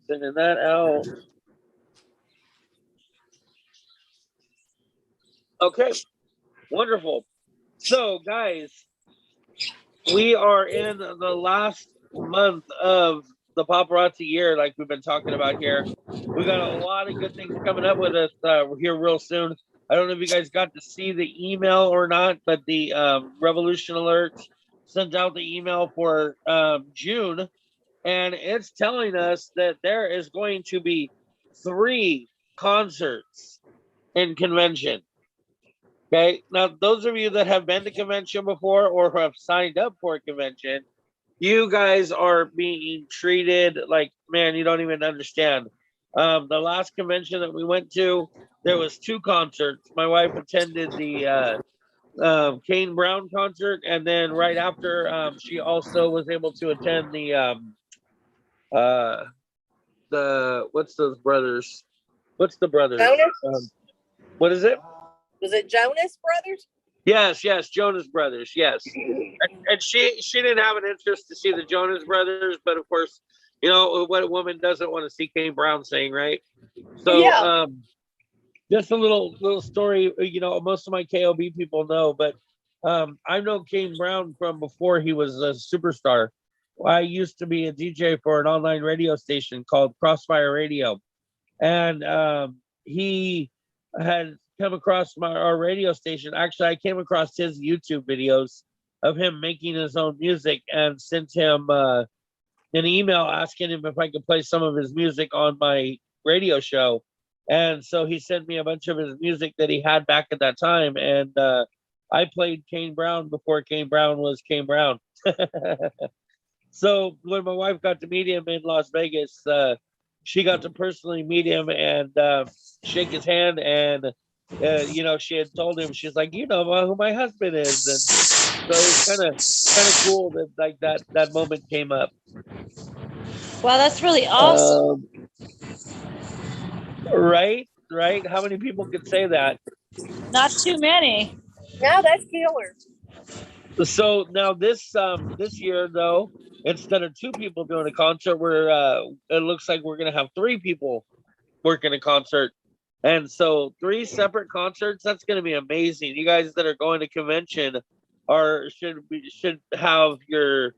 Sending that out. Okay, wonderful. So, guys, we are in the last month of the Paparazzi Year, like we've been talking about here. We got a lot of good things coming up with us here real soon. I don't know if you guys got to see the email or not, but the Revolution Alert sent out the email for June, and it's telling us that there is going to be 3 concerts in convention. Okay, now those of you that have been to convention before or have signed up for a convention, you guys are being treated like, man, you don't even understand. The last convention that we went to, there was 2 concerts. My wife attended the Kane Brown concert, and then right after, she also was able to attend the what's those brothers? What's the brothers? What is it? Was it Jonas Brothers? Yes, Jonas Brothers, yes. And she didn't have an interest to see the Jonas Brothers, but of course, you know what a woman doesn't want to see Kane Brown sing, right? So, yeah. Just a little story. You know, most of my KoB people know, but I know Kane Brown from before he was a superstar. I used to be a DJ for an online radio station called Crossfire Radio, and he had come across our radio station. Actually, I came across his YouTube videos of him making his own music and sent him an email asking him if I could play some of his music on my radio show. And so he sent me a bunch of his music that he had back at that time. And I played Kane Brown before Kane Brown was Kane Brown. So when my wife got to meet him in Las Vegas, she got to personally meet him and shake his hand. And, you know, she had told him, she's like, you know who my husband is. And so it's kind of cool that like that moment came up. Wow, that's really awesome. Right. How many people could say that? Not too many. No, that's killer. So now this year though, instead of 2 people doing a concert, it looks like we're gonna have 3 people working a concert, and so 3 separate concerts. That's gonna be amazing. You guys that are going to convention should have your,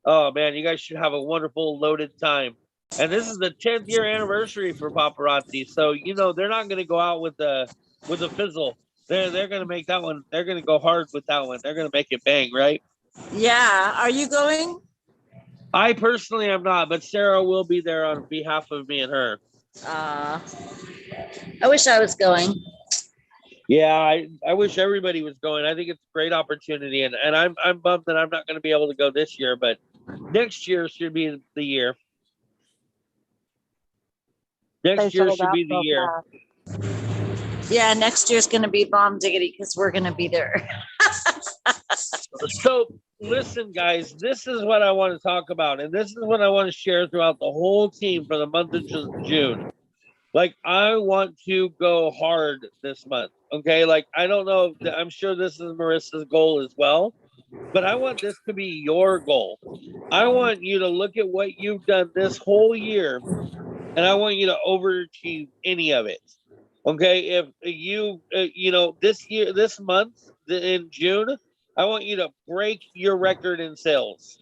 oh man, you guys should have a wonderful loaded time. And this is the 10th year anniversary for Paparazzi, so you know they're not gonna go out with a fizzle. They're gonna make that one. They're gonna go hard with that one. They're gonna make it bang, right? Yeah. Are you going? I personally am not, but Sarah will be there on behalf of me and her. I wish I was going. Yeah, I wish everybody was going. I think it's a great opportunity, and I'm bummed that I'm not going to be able to go this year, but next year should be the year. Next year should be the year. Yeah, next year's going to be bomb diggity because we're going to be there. So listen, guys, this is what I want to talk about, and this is what I want to share throughout the whole team for the month of June. Like, I want to go hard this month, okay? Like, I don't know, I'm sure this is Marissa's goal as well, but I want this to be your goal. I want you to look at what you've done this whole year, and I want you to overachieve any of it. Okay, if you, you know, this month in June, I want you to break your record in sales.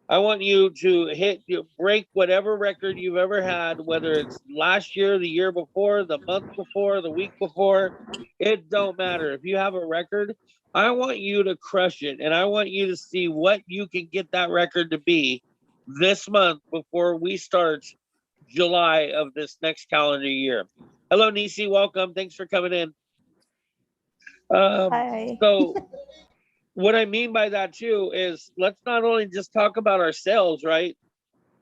I want you to break whatever record you've ever had, whether it's last year, the year before, the month before, the week before. It don't matter. If you have a record, I want you to crush it, and I want you to see what you can get that record to be this month before we start July of this next calendar year. Hello, Nisi. Welcome. Thanks for coming in. Hi. So what I mean by that, too, is let's not only just talk about our sales, right?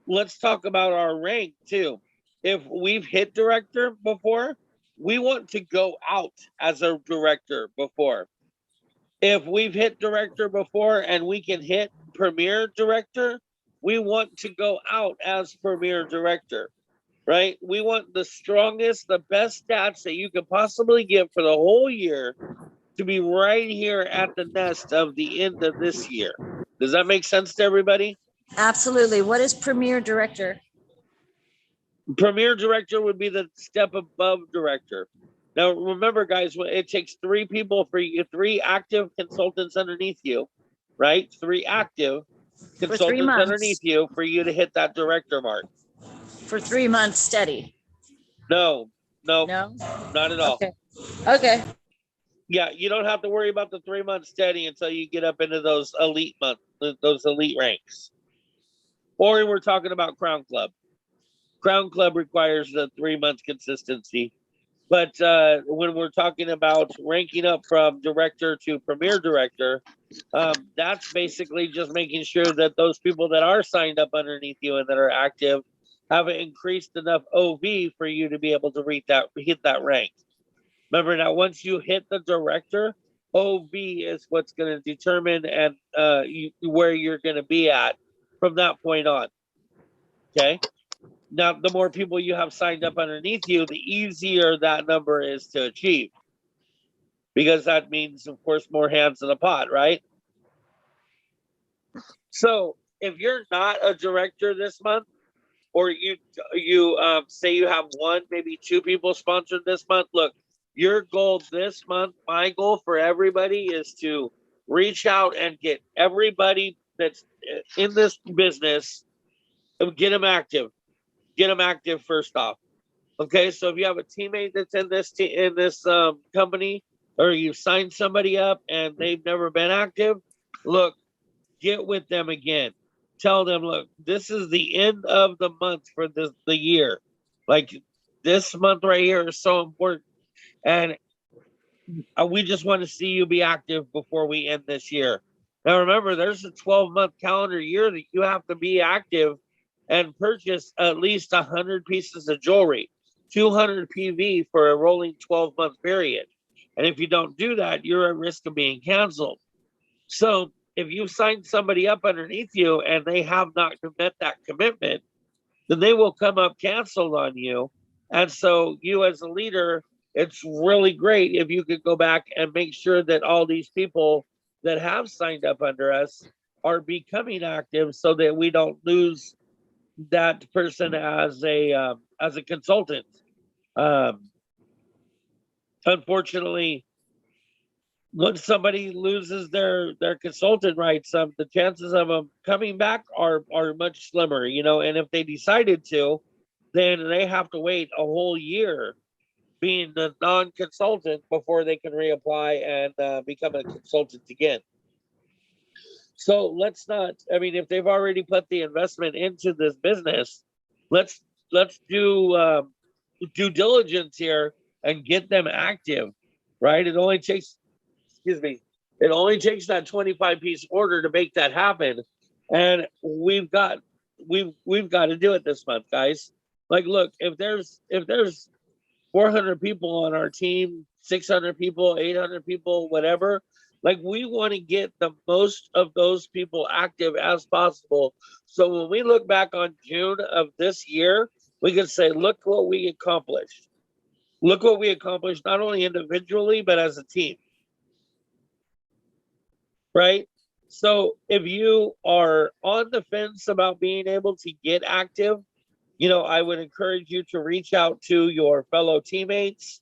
Let's talk about our rank, too. If we've hit director before, we want to go out as a director before. If we've hit director before and we can hit premier director, we want to go out as premier director. Right? We want the strongest, the best stats that you could possibly get for the whole year to be right here at the nest of the end of this year. Does that make sense to everybody? Absolutely. What is Premier Director? Premier director would be the step above director. Now, remember, guys, it takes 3 people for you, 3 active consultants underneath you, right? 3 active For 3 consultants months. underneath you for you to hit that director mark. For 3 months steady. No, No? not at all. Okay. Okay. Yeah, you don't have to worry about the 3 months steady until you get up into those elite months, those elite ranks. Or we're talking about Crown Club. Crown Club requires the 3 months consistency. But when we're talking about ranking up from director to premier director, that's basically just making sure that those people that are signed up underneath you and that are active have increased enough OV for you to be able to hit that rank. Remember, now once you hit the director, OV is what's going to determine and where you're going to be at from that point on. Okay. Now, the more people you have signed up underneath you, the easier that number is to achieve. Because that means, of course, more hands in the pot, right? So if you're not a director this month, or you say you have 1, maybe 2 people sponsored this month, look, your goal this month, my goal for everybody is to reach out and get everybody that's in this business, get them active. Get them active first off. Okay, so if you have a teammate that's in this company, or you've signed somebody up and they've never been active, look, get with them again. Tell them, look, this is the end of the month for the year. Like, this month right here is so important, and we just want to see you be active before we end this year. Now, remember, there's a 12-month calendar year that you have to be active and purchase at least 100 pieces of jewelry, 200 PV for a rolling 12-month period. And if you don't do that, you're at risk of being canceled. So if you sign somebody up underneath you and they have not met that commitment, then they will come up canceled on you. And so you as a leader, it's really great if you could go back and make sure that all these people that have signed up under us are becoming active so that we don't lose that person as a consultant. Unfortunately, once somebody loses their consultant rights, the chances of them coming back are much slimmer, and if they decided to, then they have to wait a whole year being the non-consultant before they can reapply and become a consultant again. So let's not, if they've already put the investment into this business, let's do due diligence here and get them active, right? It only takes that 25-piece order to make that happen. And we've got to do it this month, guys. Like, look, if there's 400 people on our team, 600 people, 800 people, whatever, like, we want to get the most of those people active as possible. So when we look back on June of this year, we can say, look what we accomplished. Look what we accomplished, not only individually, but as a team. Right? So if you are on the fence about being able to get active, I would encourage you to reach out to your fellow teammates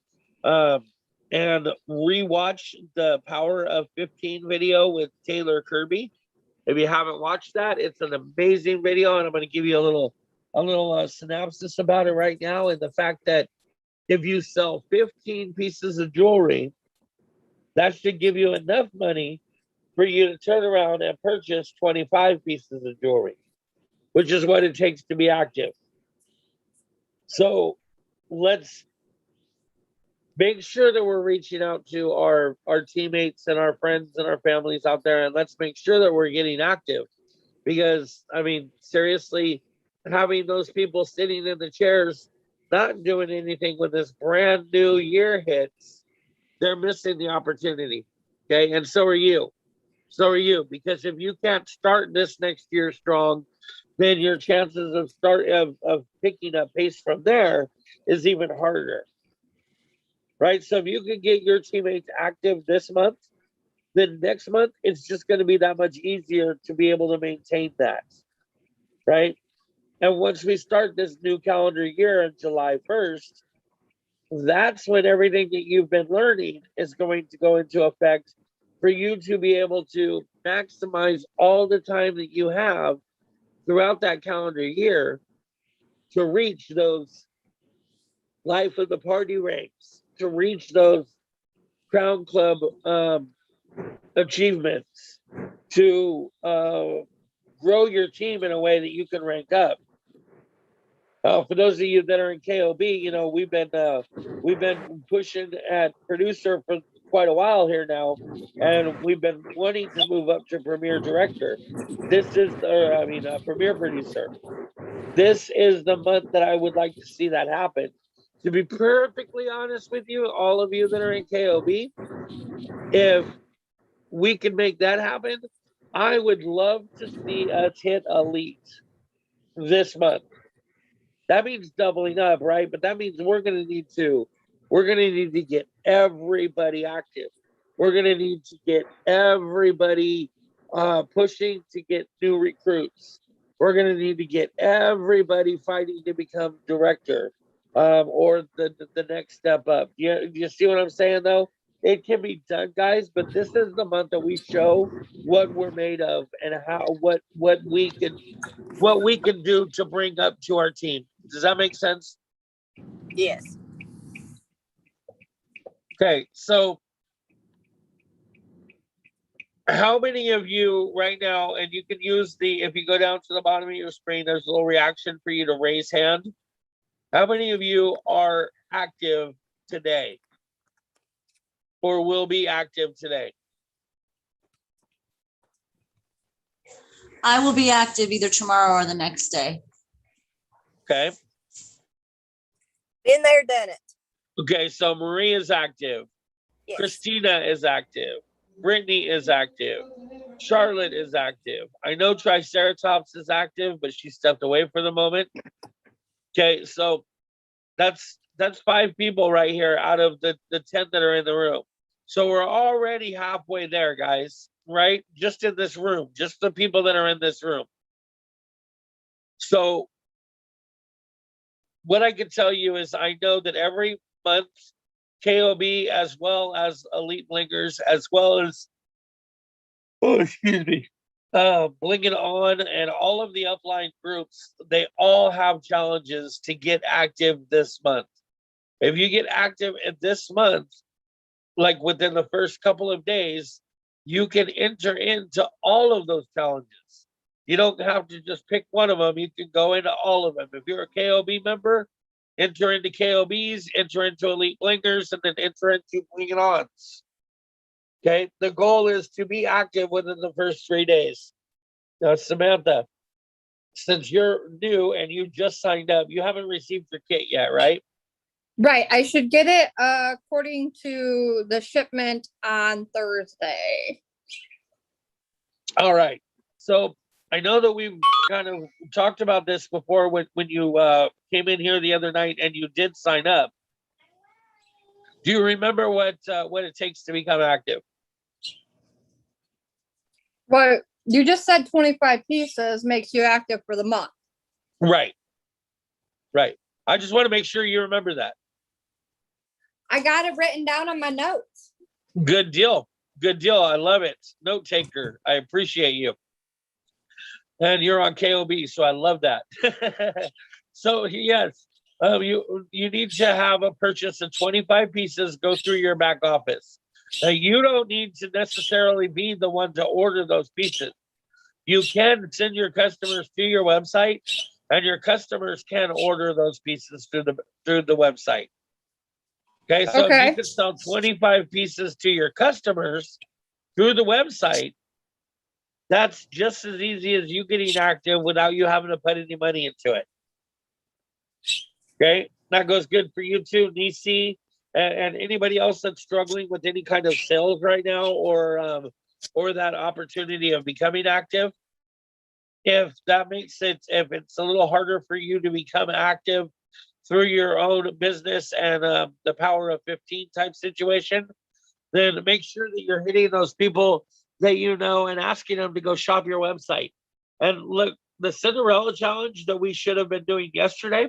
and rewatch the Power of 15 video with Taylor Kirby. If you haven't watched that, it's an amazing video, and I'm going to give you a little synopsis about it right now. And the fact that if you sell 15 pieces of jewelry, that should give you enough money for you to turn around and purchase 25 pieces of jewelry, which is what it takes to be active. So let's make sure that we're reaching out to our teammates and our friends and our families out there, and let's make sure that we're getting active. Because, seriously, having those people sitting in the chairs, not doing anything when this brand new year hits, they're missing the opportunity. Okay, and so are you. Because if you can't start this next year strong, then your chances of picking up pace from there is even harder. Right? So if you can get your teammates active this month, then next month it's just going to be that much easier to be able to maintain that. Right? And once we start this new calendar year on July 1st, that's when everything that you've been learning is going to go into effect for you to be able to maximize all the time that you have throughout that calendar year to reach those life of the party ranks, to reach those Crown Club achievements, to grow your team in a way that you can rank up. For those of you that are in KoB, you know we've been pushing at producer for quite a while here now, and we've been wanting to move up to premier director. This is, or I mean, premier producer. This is the month that I would like to see that happen. To be perfectly honest with you, all of you that are in KoB, if we can make that happen, I would love to see us hit elite this month. That means doubling up, right? But that means we're going to need to get everybody active. We're going to need to get everybody pushing to get new recruits. We're going to need to get everybody fighting to become director or the next step up. You see what I'm saying, though? It can be done, guys, but this is the month that we show what we're made of and how what we can do to bring up to our team. Does that make sense? Yes. Okay, so how many of you right now, and you can use if you go down to the bottom of your screen, there's a little reaction for you to raise hand. How many of you are active today or will be active today? I will be active either tomorrow or the next day. Okay. Been there, done it. Okay, so Marie is active. Yes. Christina is active. Brittany is active. Charlotte is active. I know Triceratops is active, but she stepped away for the moment. Okay, so that's 5 people right here out of the 10 that are in the room. So we're already halfway there, guys, right? Just in this room, just the people that are in this room. So what I can tell you is I know that every month, KoB as well as Elite Blingers, as well as, Blinging On and all of the upline groups, they all have challenges to get active this month. If you get active in this month, like within the first couple of days, you can enter into all of those challenges. You don't have to just pick one of them. You can go into all of them. If you're a KoB member, enter into KoBs, enter into Elite Blingers, and then enter into Blinging Ons. Okay, the goal is to be active within the first 3 days. Now, Samantha, since you're new and you just signed up, you haven't received your kit yet, right? Right. I should get it according to the shipment on Thursday. All right. So I know that we've kind of talked about this before when you came in here the other night and you did sign up. Do you remember what it takes to become active? Well, you just said 25 pieces makes you active for the month. Right. Right. I just want to make sure you remember that. I got it written down on my notes. Good deal. Good deal. I love it. Note taker. I appreciate you. And you're on KoB, so I love that. So yes, you need to have a purchase of 25 pieces go through your back office. Now, you don't need to necessarily be the one to order those pieces. You can send your customers to your website, and your customers can order those pieces through the website. Okay, so if you can sell 25 pieces to your customers through the website, that's just as easy as you getting active without you having to put any money into it. Okay, that goes good for you too, Nisi, and anybody else that's struggling with any kind of sales right now or that opportunity of becoming active. If that makes it, if it's a little harder for you to become active through your own business and the power of 15 type situation, then make sure that you're hitting those people that you know and asking them to go shop your website. And look, the Cinderella challenge that we should have been doing yesterday.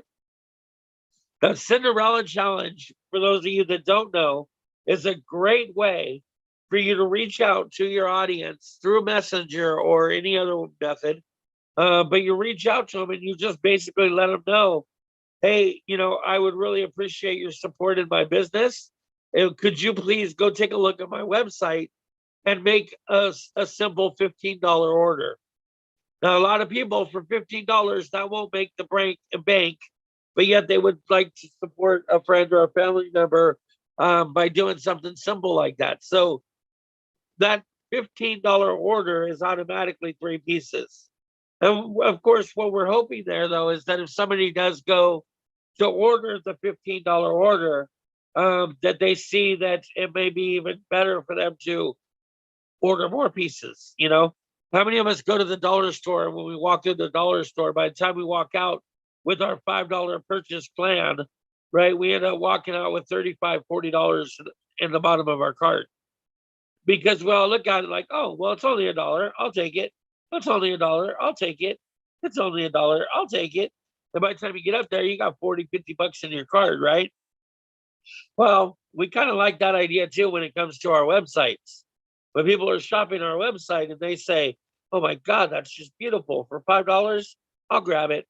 The Cinderella challenge, for those of you that don't know, is a great way for you to reach out to your audience through Messenger or any other method. But you reach out to them and you just basically let them know, hey, I would really appreciate your support in my business. Could you please go take a look at my website and make a simple $15 order? Now, a lot of people for $15, that won't make the bank, but yet they would like to support a friend or a family member by doing something simple like that. So that $15 order is automatically 3 pieces. And of course, what we're hoping there, though, is that if somebody does go to order the $15 order, that they see that it may be even better for them to order more pieces. How many of us go to the dollar store, and when we walk through the dollar store, by the time we walk out with our $5 purchase plan, right, we end up walking out with $35, $40 in the bottom of our cart. Because we all look at it like, oh, well, it's only $1. I'll take it. It's only $1. I'll take it. It's only $1. I'll take it. And by the time you get up there, you got 40, 50 bucks in your card, right? Well, we kind of like that idea too when it comes to our websites. When people are shopping our website and they say, oh my God, that's just beautiful. For $5, I'll grab it.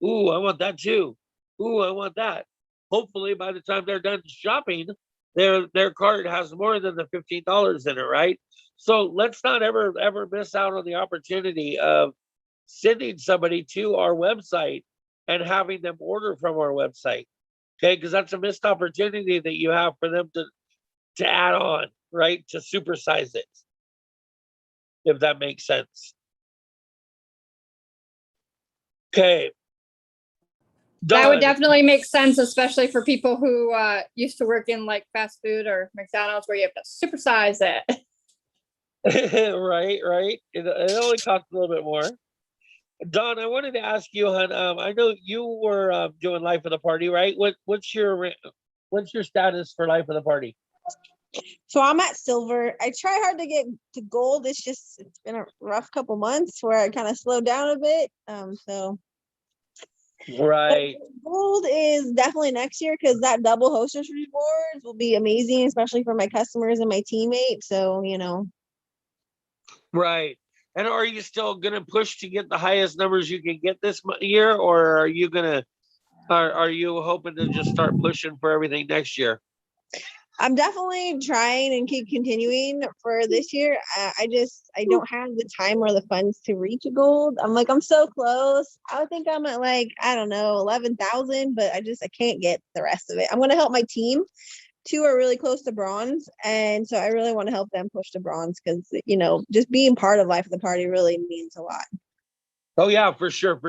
Ooh, I want that too. Ooh, I want that. Hopefully by the time they're done shopping, their cart has more than the $15 in it, right? So let's not ever miss out on the opportunity of sending somebody to our website and having them order from our website. Okay, because that's a missed opportunity that you have for them to add on, right? To supersize it, if that makes sense. Okay. That would Done. definitely make sense, especially for people who used to work in like fast food or McDonald's where you have to supersize it. Right. It only costs a little bit more. Don, I wanted to ask you, hon. I know you were doing Life of the Party, right? What's your status for Life of the Party? So I'm at silver. I try hard to get to gold. It's been a rough couple months where I kind of slowed down a bit. So Right. gold is definitely next year because that double hostess rewards will be amazing, especially for my customers and my teammates. So Right. And are you still going to push to get the highest numbers you can get this year, or are you hoping to just start pushing for everything next year? I'm definitely trying and keep continuing for this year. I don't have the time or the funds to reach a gold. I'm so close. I would think I'm at 11,000, but I can't get the rest of it. I'm going to help my team. 2 are really close to bronze. And so I really want to help them push to bronze because, just being part of Life of the Party really means a lot. Oh yeah, for sure.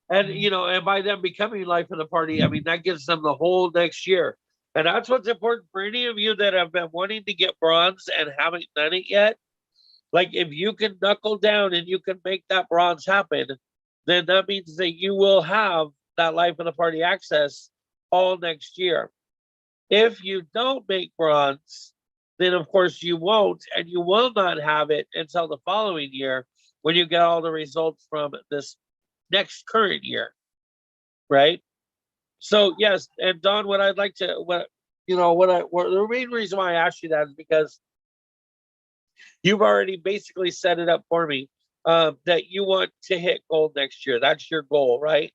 And, and by them becoming Life of the Party, I mean, that gives them the whole next year. And that's what's important for any of you that have been wanting to get bronze and haven't done it yet. Like if you can knuckle down and you can make that bronze happen, then that means that you will have that Life of the Party access all next year. If you don't make bronze, then of course you won't, and you will not have it until the following year when you get all the results from this next current year, right? So yes, and Don, the main reason why I asked you that is because you've already basically set it up for me that you want to hit gold next year. That's your goal, right?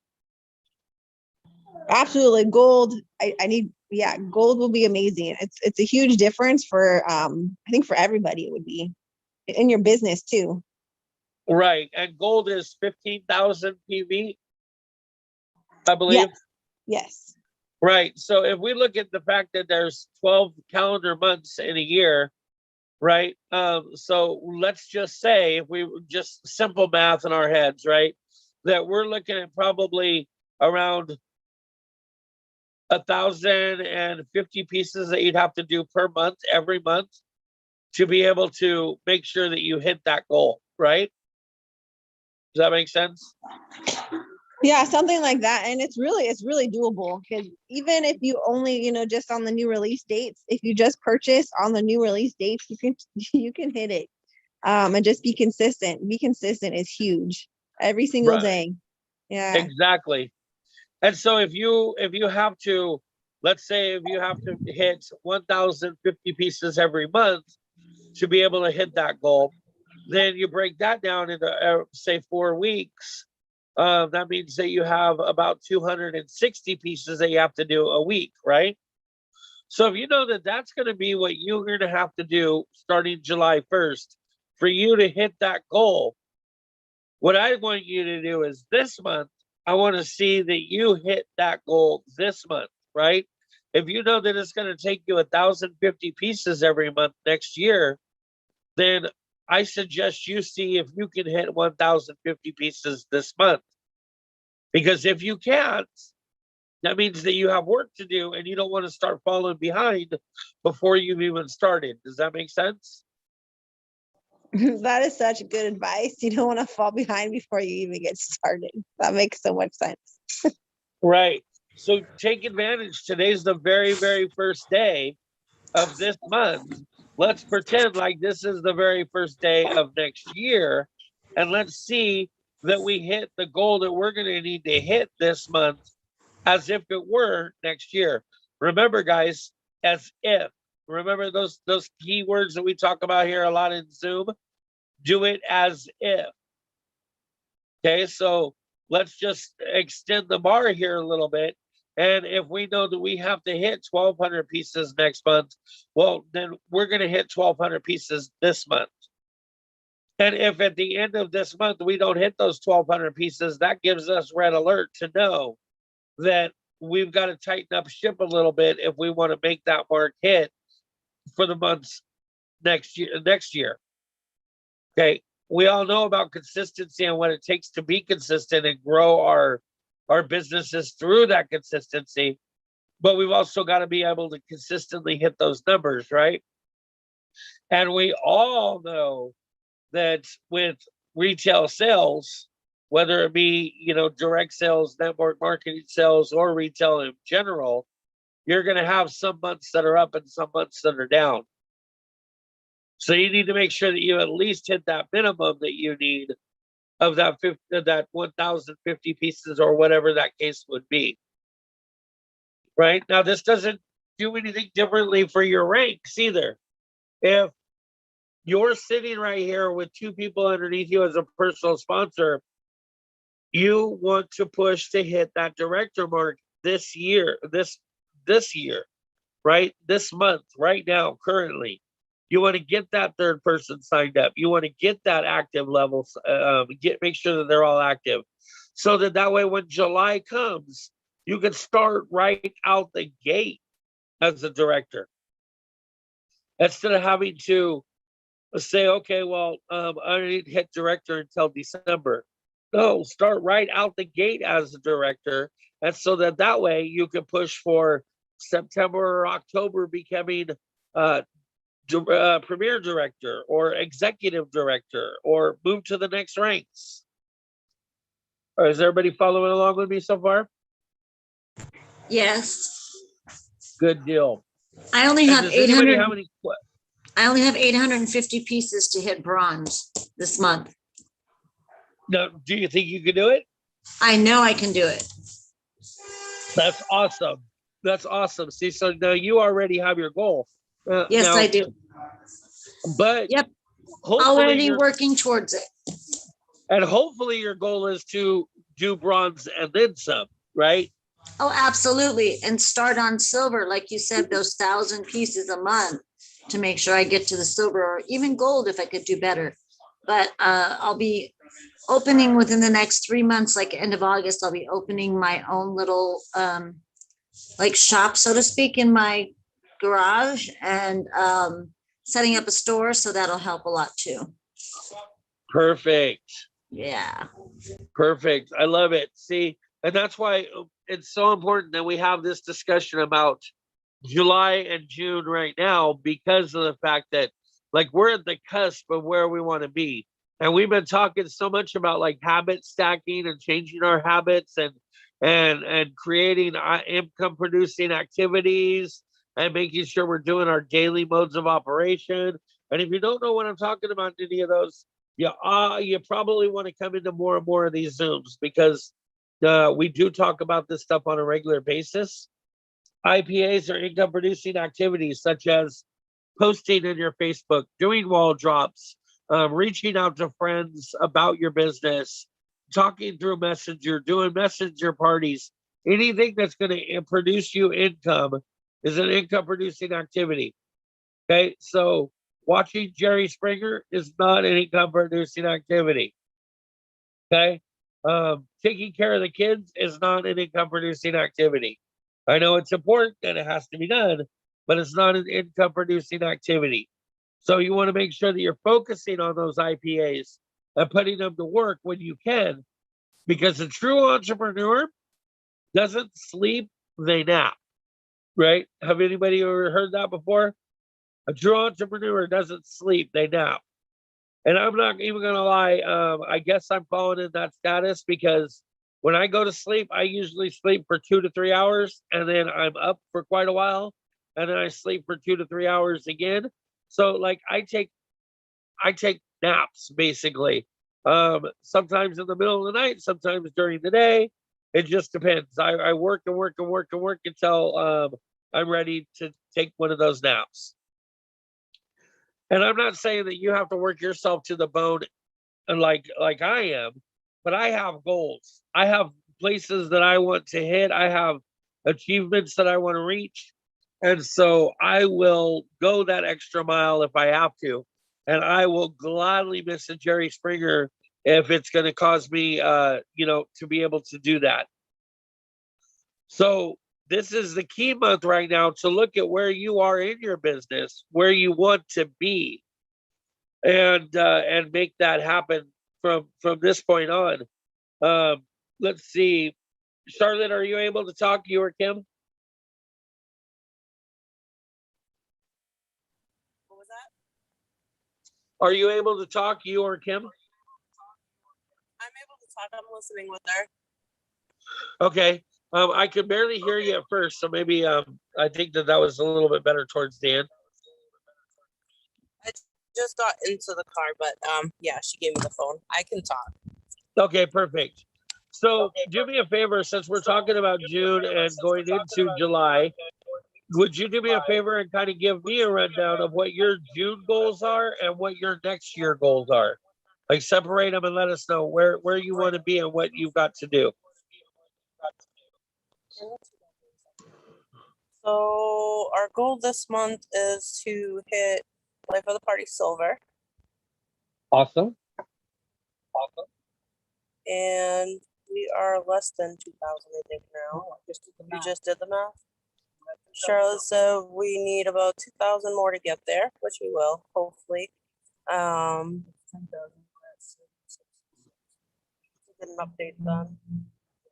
Absolutely. Gold. Gold will be amazing. It's a huge difference for I think for everybody it would be in your business too. Right. And gold is 15,000 PV, I believe. Yes. Right. So if we look at the fact that there's 12 calendar months in a year, right? So let's just say, if we just simple math in our heads, right, that we're looking at probably around 1,050 pieces that you'd have to do per month, every month, to be able to make sure that you hit that goal, right? Does that make sense? Yeah, something like that. And it's really doable because even if you only, just on the new release dates, if you just purchase on the new release dates, you can hit it. And just be consistent. Be consistent is huge. every single Right. day. Yeah. Exactly. And so if you have to, let's say if you have to hit 1,050 pieces every month to be able to hit that goal, then you break that down into say 4 weeks. That means that you have about 260 pieces that you have to do a week, right? So if you know that that's going to be what you're going to have to do starting July 1st for you to hit that goal, what I want you to do is this month, I want to see that you hit that goal this month, right? If you know that it's going to take you 1,050 pieces every month next year, then I suggest you see if you can hit 1,050 pieces this month. Because if you can't, that means that you have work to do and you don't want to start falling behind before you've even started. Does that make sense? That is such good advice. You don't want to fall behind before you even get started. That makes so much sense. Right. So take advantage. Today's the very, very first day of this month. Let's pretend like this is the very first day of next year. And let's see that we hit the goal that we're going to need to hit this month as if it were next year. Remember, guys, as if. Remember those key words that we talk about here a lot in Zoom? Do it as if. Okay, so let's just extend the bar here a little bit. And if we know that we have to hit 1,200 pieces next month, well, then we're going to hit 1,200 pieces this month. And if at the end of this month we don't hit those 1,200 pieces, that gives us red alert to know that we've got to tighten up ship a little bit if we want to make that mark hit for the months next year. Okay, we all know about consistency and what it takes to be consistent and grow our businesses through that consistency, but we've also got to be able to consistently hit those numbers, right? And we all know that with retail sales, whether it be, direct sales, network marketing sales, or retail in general, you're going to have some months that are up and some months that are down. So you need to make sure that you at least hit that minimum that you need of that 1,050 pieces or whatever that case would be. Right? Now, this doesn't do anything differently for your ranks either. If you're sitting right here with 2 people underneath you as a personal sponsor, you want to push to hit that director mark this year, this year, right? This month, right now, currently. You want to get that 3rd person signed up. You want to get that active level, make sure that they're all active, so that way when July comes, you can start right out the gate as a director, instead of having to say, okay, well, I need to hit director until December. No, start right out the gate as a director, and so that way you can push for September or October becoming premier director or executive director or move to the next ranks. Or is everybody following along with me so far? Yes. Good deal. I only And have does anybody 800. have any I only have 850 pieces to hit bronze this month. No, do you think you can do it? I know I can do it. That's awesome. That's awesome. See, so now you already have your goal. Yes, now, I do. But Yep. hopefully Already working towards it. and hopefully your goal is to do bronze and then some, right? Oh, absolutely. And start on silver, like you said, those 1,000 pieces a month to make sure I get to the silver, or even gold if I could do better. But I'll be opening within the next 3 months, like end of August, I'll be opening my own little like shop, so to speak, in my garage, and setting up a store. So that'll help a lot too. Perfect. Yeah. Perfect. I love it. See, and that's why it's so important that we have this discussion about July and June right now, because of the fact that like we're at the cusp of where we want to be. And we've been talking so much about like habit stacking and changing our habits and creating income producing activities and making sure we're doing our daily modes of operation. And if you don't know what I'm talking about, any of those, you probably want to come into more and more of these Zooms because we do talk about this stuff on a regular basis. IPAs are income producing activities such as posting in your Facebook, doing wall drops, reaching out to friends about your business, talking through Messenger, doing Messenger parties. Anything that's going to produce you income is an income producing activity. Okay, so watching Jerry Springer is not an income producing activity. Okay, taking care of the kids is not an income producing activity. I know it's important and it has to be done, but it's not an income producing activity. So you want to make sure that you're focusing on those IPAs and putting them to work when you can, because a true entrepreneur doesn't sleep, they nap, right? Have anybody ever heard that before? A true entrepreneur doesn't sleep, they nap. And I'm not even going to lie, I guess I'm falling in that status because when I go to sleep, I usually sleep for 2 to 3 hours and then I'm up for quite a while and then I sleep for 2 to 3 hours again. So like I take naps basically. Sometimes in the middle of the night, sometimes during the day. It just depends. I work and work and work and work until I'm ready to take one of those naps. And I'm not saying that you have to work yourself to the bone and like I am, but I have goals. I have places that I want to hit. I have achievements that I want to reach. And so I will go that extra mile if I have to. And I will gladly miss a Jerry Springer if it's going to cause me, to be able to do that. So this is the key month right now to look at where you are in your business, where you want to be, and make that happen from this point on. Let's see, Charlotte, are you able to talk? You or Kim? What was that? Are you able to talk? You or Kim? I'm able to talk. I'm listening with her. Okay. I could barely hear you at first, so maybe I think that was a little bit better towards the end. I just got into the car, but yeah, she gave me the phone. I can talk. Okay, perfect. So do me a favor, since we're talking about June and going into July, would you do me a favor and kind of give me a rundown of what your June goals are and what your next year goals are? Like separate them and let us know where you want to be and what you've got to do. So our goal this month is to hit Life of the Party Silver. Awesome. And we are less than 2,000, I think, now. You just did the math? Charlotte said we need about 2,000 more to get there, which we will, hopefully. Get an update done.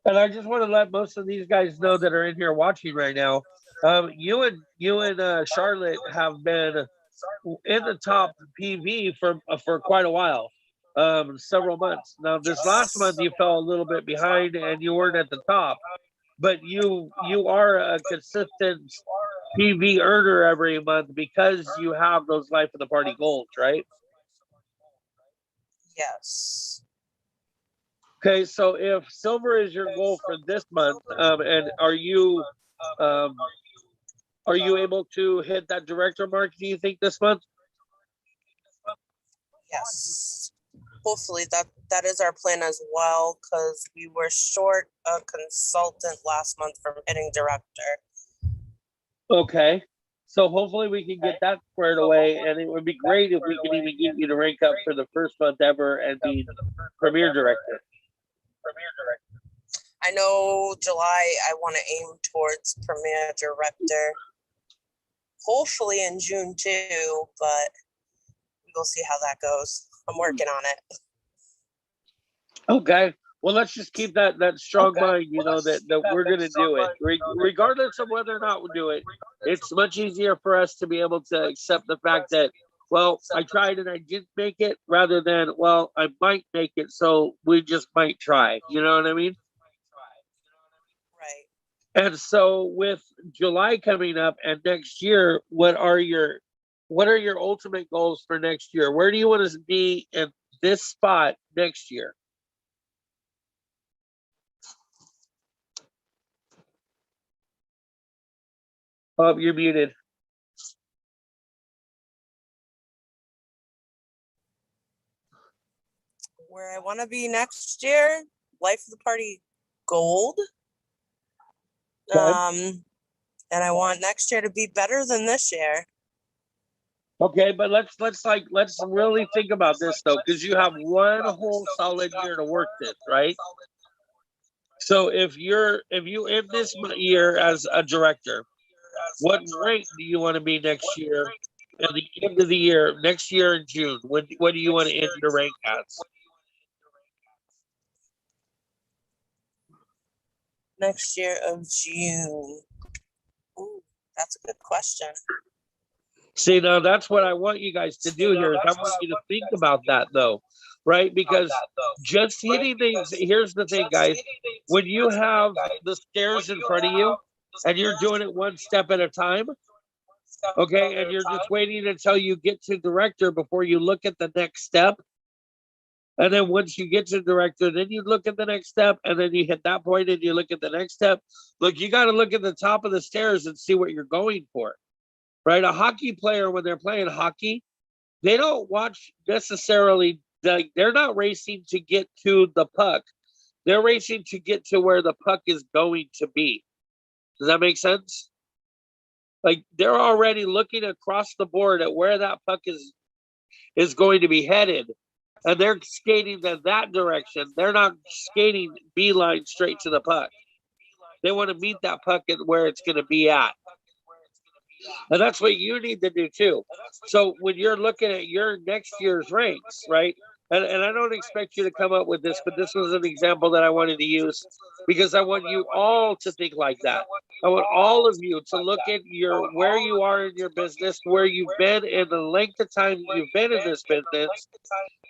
And I just want to let most of these guys know that are in here watching right now. You and Charlotte have been in the top PV for quite a while, several months. Now, this last month you fell a little bit behind and you weren't at the top, but you are a consistent PV earner every month because you have those Life of the Party goals, right? Yes. Okay, so if silver is your goal for this month, and are you able to hit that director mark, do you think, this month? Yes. Hopefully that is our plan as well, because we were short a consultant last month from hitting director. Okay, so hopefully we can get that squared away, and it would be great if we could even get you to rank up for the first month ever and be premier director. I know July I want to aim towards premier director. Hopefully in June too, but we'll see how that goes. I'm working on it. Okay. Well, let's just keep that strong mind, that we're going to do it. Regardless of whether or not we do it, it's much easier for us to be able to accept the fact that, well, I tried and I didn't make it, rather than, well, I might make it, so we just might try. You know what I mean? Right. And so with July coming up and next year, what are your ultimate goals for next year? Where do you want to be in this spot next year? Oh, you're muted. Where I want to be next year, life of the party gold. Okay. And I want next year to be better than this year. Okay, but let's really think about this though, because you have one whole solid year to work this, right? So if you end this year as a director, what rank do you want to be next year? At the end of the year, next year in June, what do you want to end your rank as? Next year of June. Ooh, that's a good question. See, now that's what I want you guys to do here is I want you to think about that though, right? Because just hitting things, here's the thing, guys. When you have the stairs in front of you and you're doing it one step at a time, okay, and you're just waiting until you get to director before you look at the next step. And then once you get to director, then you look at the next step, and then you hit that point and you look at the next step. Look, you got to look at the top of the stairs and see what you're going for. Right, a hockey player when they're playing hockey, they don't watch necessarily. They're not racing to get to the puck. They're racing to get to where the puck is going to be. Does that make sense? Like they're already looking across the board at where that puck is going to be headed, and they're skating in that direction. They're not skating beeline straight to the puck. They want to meet that puck at where it's going to be at. And that's what you need to do too. So when you're looking at your next year's ranks, right? And I don't expect you to come up with this, but this was an example that I wanted to use because I want you all to think like that. I want all of you to look at where you are in your business, where you've been, and the length of time you've been in this business,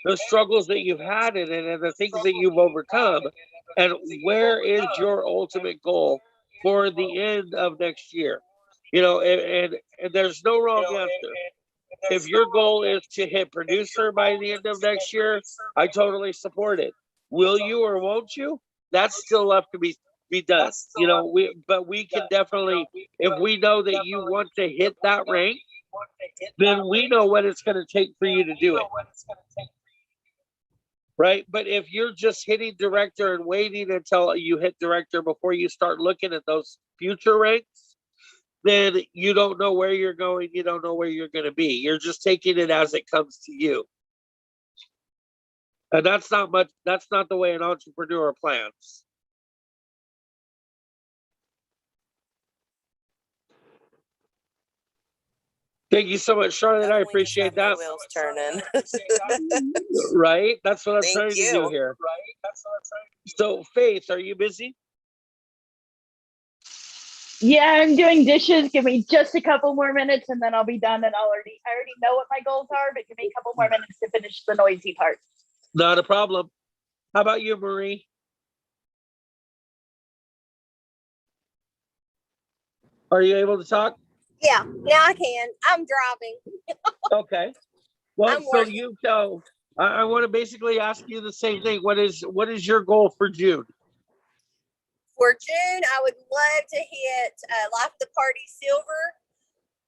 the struggles that you've had in it, and the things that you've overcome, and where is your ultimate goal for the end of next year. You know, and there's no wrong answer. If your goal is to hit producer by the end of next year, I totally support it. Will you or won't you? That's still left to be done. You know, we can definitely, if we know that you want to hit that rank, then we know what it's going to take for you to do it. Right? But if you're just hitting director and waiting until you hit director before you start looking at those future ranks, then you don't know where you're going. You don't know where you're going to be. You're just taking it as it comes to you. And that's not the way an entrepreneur plans. Thank you so much, Charlotte. Definitely I appreciate that. wheels turning. Right? That's what I'm Thank trying to do you. here. So, Faith, are you busy? Yeah, I'm doing dishes. Give me just a couple more minutes and then I'll be done. And I already know what my goals are, but give me a couple more minutes to finish the noisy part. Not a problem. How about you, Marie? Are you able to talk? Yeah, now I can. I'm driving. Okay. Well, I'm so working. you tell. I want to basically ask you the same thing. What is your goal for June? For June, I would love to hit Life of the Party Silver,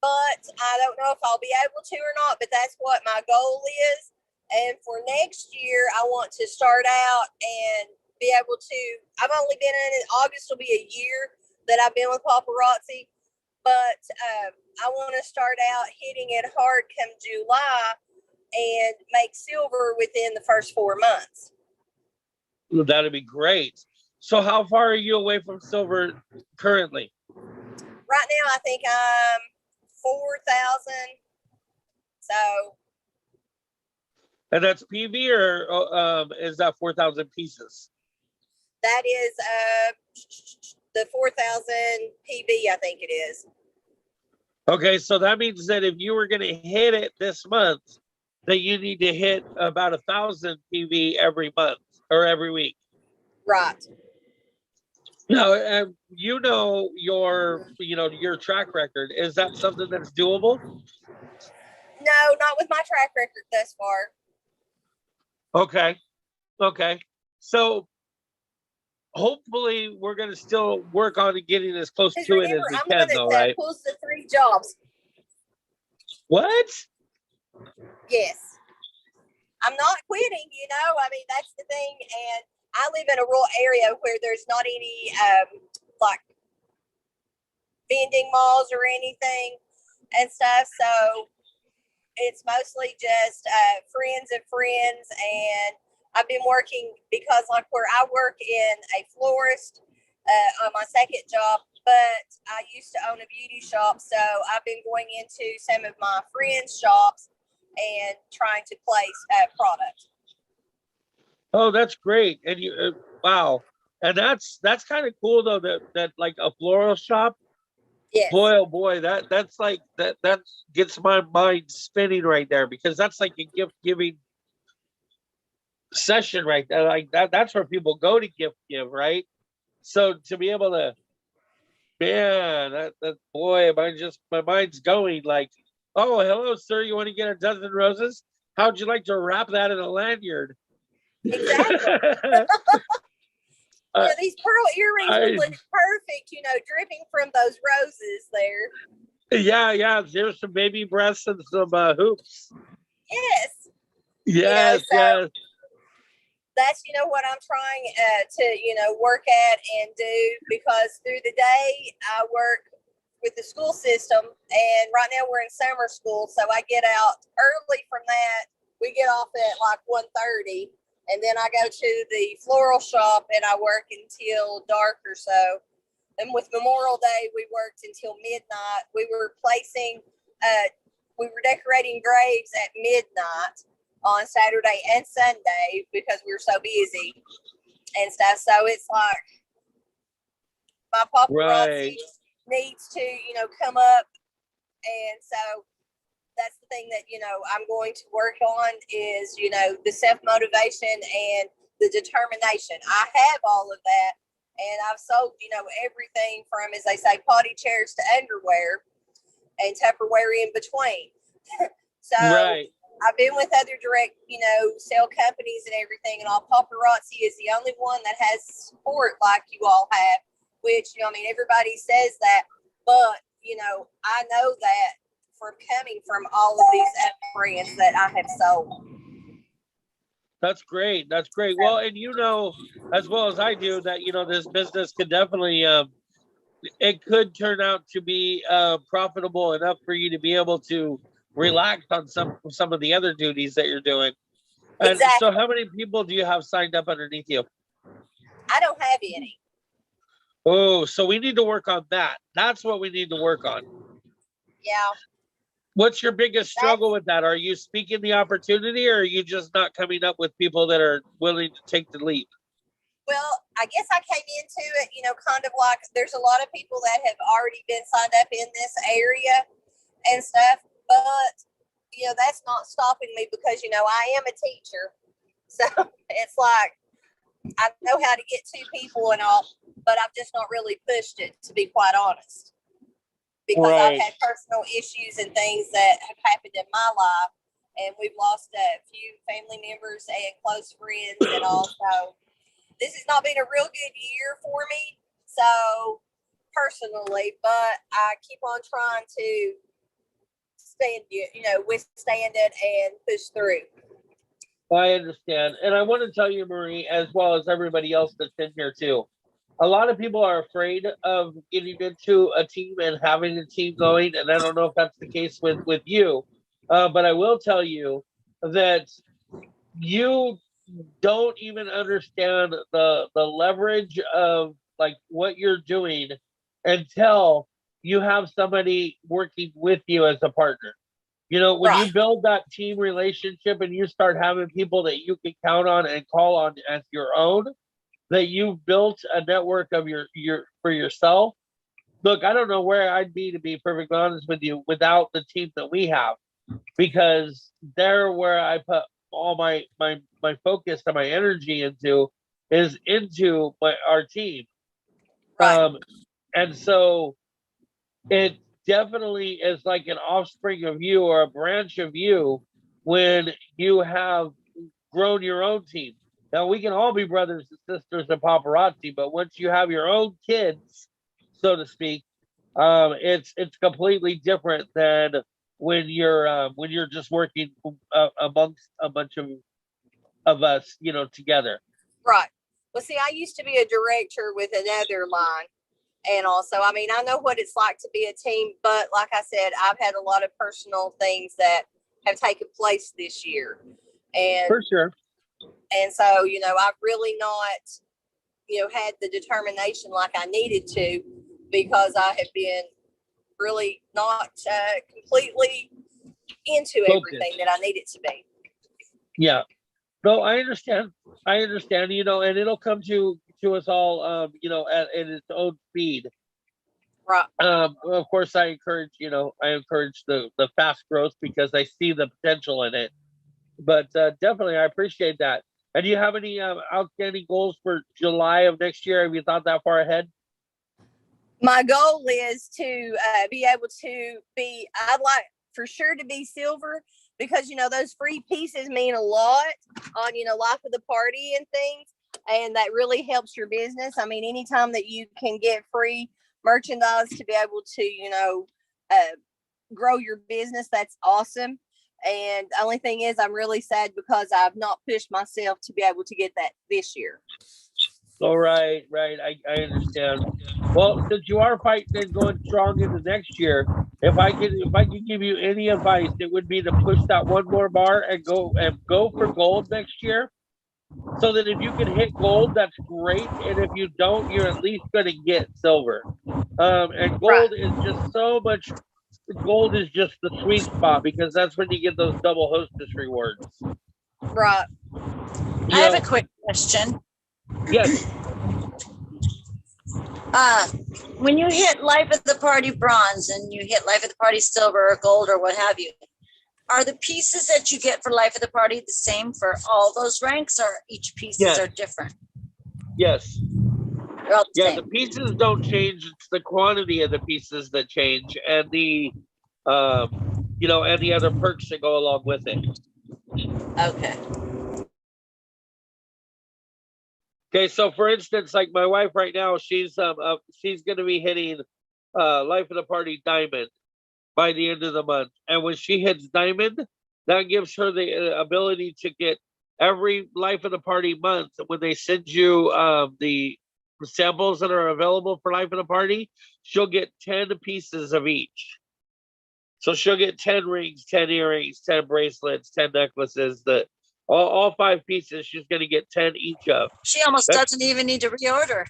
but I don't know if I'll be able to or not, but that's what my goal is. And for next year, I want to start out and be able to, I've only been in it, August will be a year that I've been with Paparazzi, but I want to start out hitting it hard come July and make silver within the first 4 months. That'd be great. So how far are you away from silver currently? Right now, I think I'm 4,000. So. And that's PV or is that 4,000 pieces? That is the 4,000 PB, I think it is. Okay, so that means that if you were going to hit it this month, that you need to hit about 1,000 PV every month or every week. Right. Now, you know your track record. Is that something that's doable? No, not with my track record thus far. Okay. Okay. So hopefully we're gonna still work on getting as close Because to it as remember, we I'm the can, one though, that right? pulls the 3 jobs. What? Yes. I'm not quitting, you know. I mean, that's the thing. And I live in a rural area where there's not any like vending malls or anything and stuff. So it's mostly just friends and friends. And I've been working because, like, where I work in a florist on my second job, but I used to own a beauty shop. So I've been going into some of my friends' shops and trying to place product. Oh, that's great. And you, wow. And that's kind of cool though. That like a floral shop. Yes. Boy, oh boy, that's like that gets my mind spinning right there, because that's like a gift giving session right there. Like that's where people go to gift give, right? So to be able to, man, that boy, my mind's going like, oh, hello, sir. You want to get a dozen roses? How'd you like to wrap that in a lanyard? Exactly. You know, these pearl earrings would look perfect, you know, dripping from those roses there. Yeah. There's some baby breasts and some hoops. Yes. Yes, You know, so yes. that's, you know, what I'm trying to, you know, work at and do, because through the day I work with the school system, and right now we're in summer school. So I get out early from that. We get off at like 1:30. And then I go to the floral shop and I work until dark or so. And with Memorial Day, we worked until midnight. We were decorating graves at midnight on Saturday and Sunday because we were so busy and stuff. So it's like my paparazzi needs to, you know, come up. And so that's the thing that, you know, I'm going to work on is, you know, the self-motivation and the determination. I have all of that, and I've sold, you know, everything from, as they say, potty chairs to underwear and Tupperware in between. So I've been with other direct, you know, sale companies and everything, and all. Paparazzi is the only one that has support like you all have, which, you know, I mean, everybody says that, but, you know, I know that from coming from all of these friends that I have sold. That's great. That's great. Well, and you know, as well as I do, that, you know, this business could definitely, it could turn out to be profitable enough for you to be able to relax on some of the other duties that you're doing. And exactly. so how many people do you have signed up underneath you? I don't have any. Oh, so we need to work on that. That's what we need to work on. Yeah. What's your biggest struggle with that? Are you speaking the opportunity, or are you just not coming up with people that are willing to take the leap? Well, I guess I came into it, you know, kind of like there's a lot of people that have already been signed up in this area and stuff, but, you know, that's not stopping me because, you know, I am a teacher. So it's like I know how to get to people and all, but I've just not really pushed it, to be quite honest. Because I've had personal issues and things that have happened in my life, and we've lost a few family members and close friends, and also this has not been a real good year for me, so personally, but I keep on trying to withstand it and push through. I understand. And I want to tell you, Marie, as well as everybody else that's in here too, a lot of people are afraid of getting into a team and having a team going. And I don't know if that's the case with you, but I will tell you that you don't even understand the leverage of like what you're doing until you have somebody working with you as a partner. You know, when you build that team relationship and you start having people that you can count on and call on as your own, that you've built a network of your for yourself. Look, I don't know where I'd be, to be perfectly honest with you, without the team that we have, because they're where I put all my focus and my energy into, is into our team. And so it definitely is like an offspring of you or a branch of you when you have grown your own team. Now we can all be brothers and sisters in paparazzi, but once you have your own kids, so to speak, it's completely different than when you're just working amongst a bunch of us, you know, together. Right. Well, see, I used to be a director with another line. And also, I mean, I know what it's like to be a team, but like I said, I've had a lot of personal things that have taken place this year. And For sure. And so, you know, I've really not, you know, had the determination like I needed to, because I have been really not completely into everything that I need it to be. Yeah. No, I understand. I understand, you know, and it'll come to us all, you know, at its own speed. Right. Of course, I encourage the fast growth because I see the potential in it. But definitely, I appreciate that. And do you have any outstanding goals for July of next year? Have you thought that far ahead? My goal is to be able to be, I'd like for sure to be silver, because, you know, those free pieces mean a lot on, you know, life of the party and things. And that really helps your business. I mean, anytime that you can get free merchandise to be able to, you know, grow your business, that's awesome. And the only thing is, I'm really sad because I've not pushed myself to be able to get that this year. Oh, right. I understand. Well, since you are fighting and going strong into next year, if I could give you any advice, it would be to push that one more bar and go for gold next year. So that if you can hit gold, that's great. And if you don't, you're at least going to get silver. And gold is just so much. Gold is just the sweet spot because that's when you get those double hostess rewards. Right. I have a quick question. Yes. When you hit Life of the Party bronze and you hit Life of the Party silver or gold or what have you, are the pieces that you get for Life of the Party the same for all those ranks, or each pieces are different? Yes. They're all the same. The pieces don't change. It's the quantity of the pieces that change, and the you know, and the other perks that go along with it. Okay. Okay, so for instance, like my wife right now, she's going to be hitting Life of the Party Diamond by the end of the month, and when she hits Diamond, that gives her the ability to get every Life of the Party month when they send you the samples that are available for Life of the Party, she'll get 10 pieces of each. So she'll get 10 rings, 10 earrings, 10 bracelets, 10 necklaces, all 5 pieces. She's going to get 10 each of. She almost doesn't even need to reorder.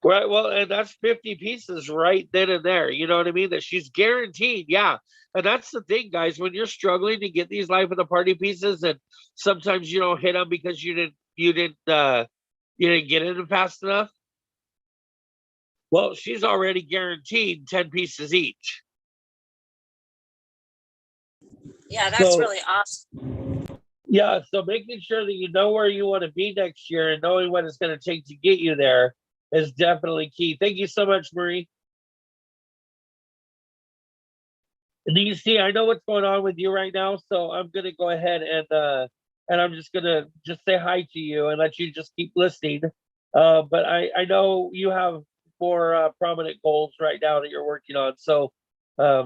Right. Well, and that's 50 pieces right then and there. You know what I mean? That she's guaranteed. Yeah. And that's the thing, guys, when you're struggling to get these Life of the Party pieces, and sometimes you don't hit them because you didn't get in fast enough. Well, she's already guaranteed 10 pieces each. Yeah, that's really awesome. Yeah, so making sure that you know where you want to be next year and knowing what it's going to take to get you there is definitely key. Thank you so much, Marie. And you see, I know what's going on with you right now, so I'm going to go ahead and I'm just going to just say hi to you and let you just keep listening. But I know you have more prominent goals right now that you're working on. So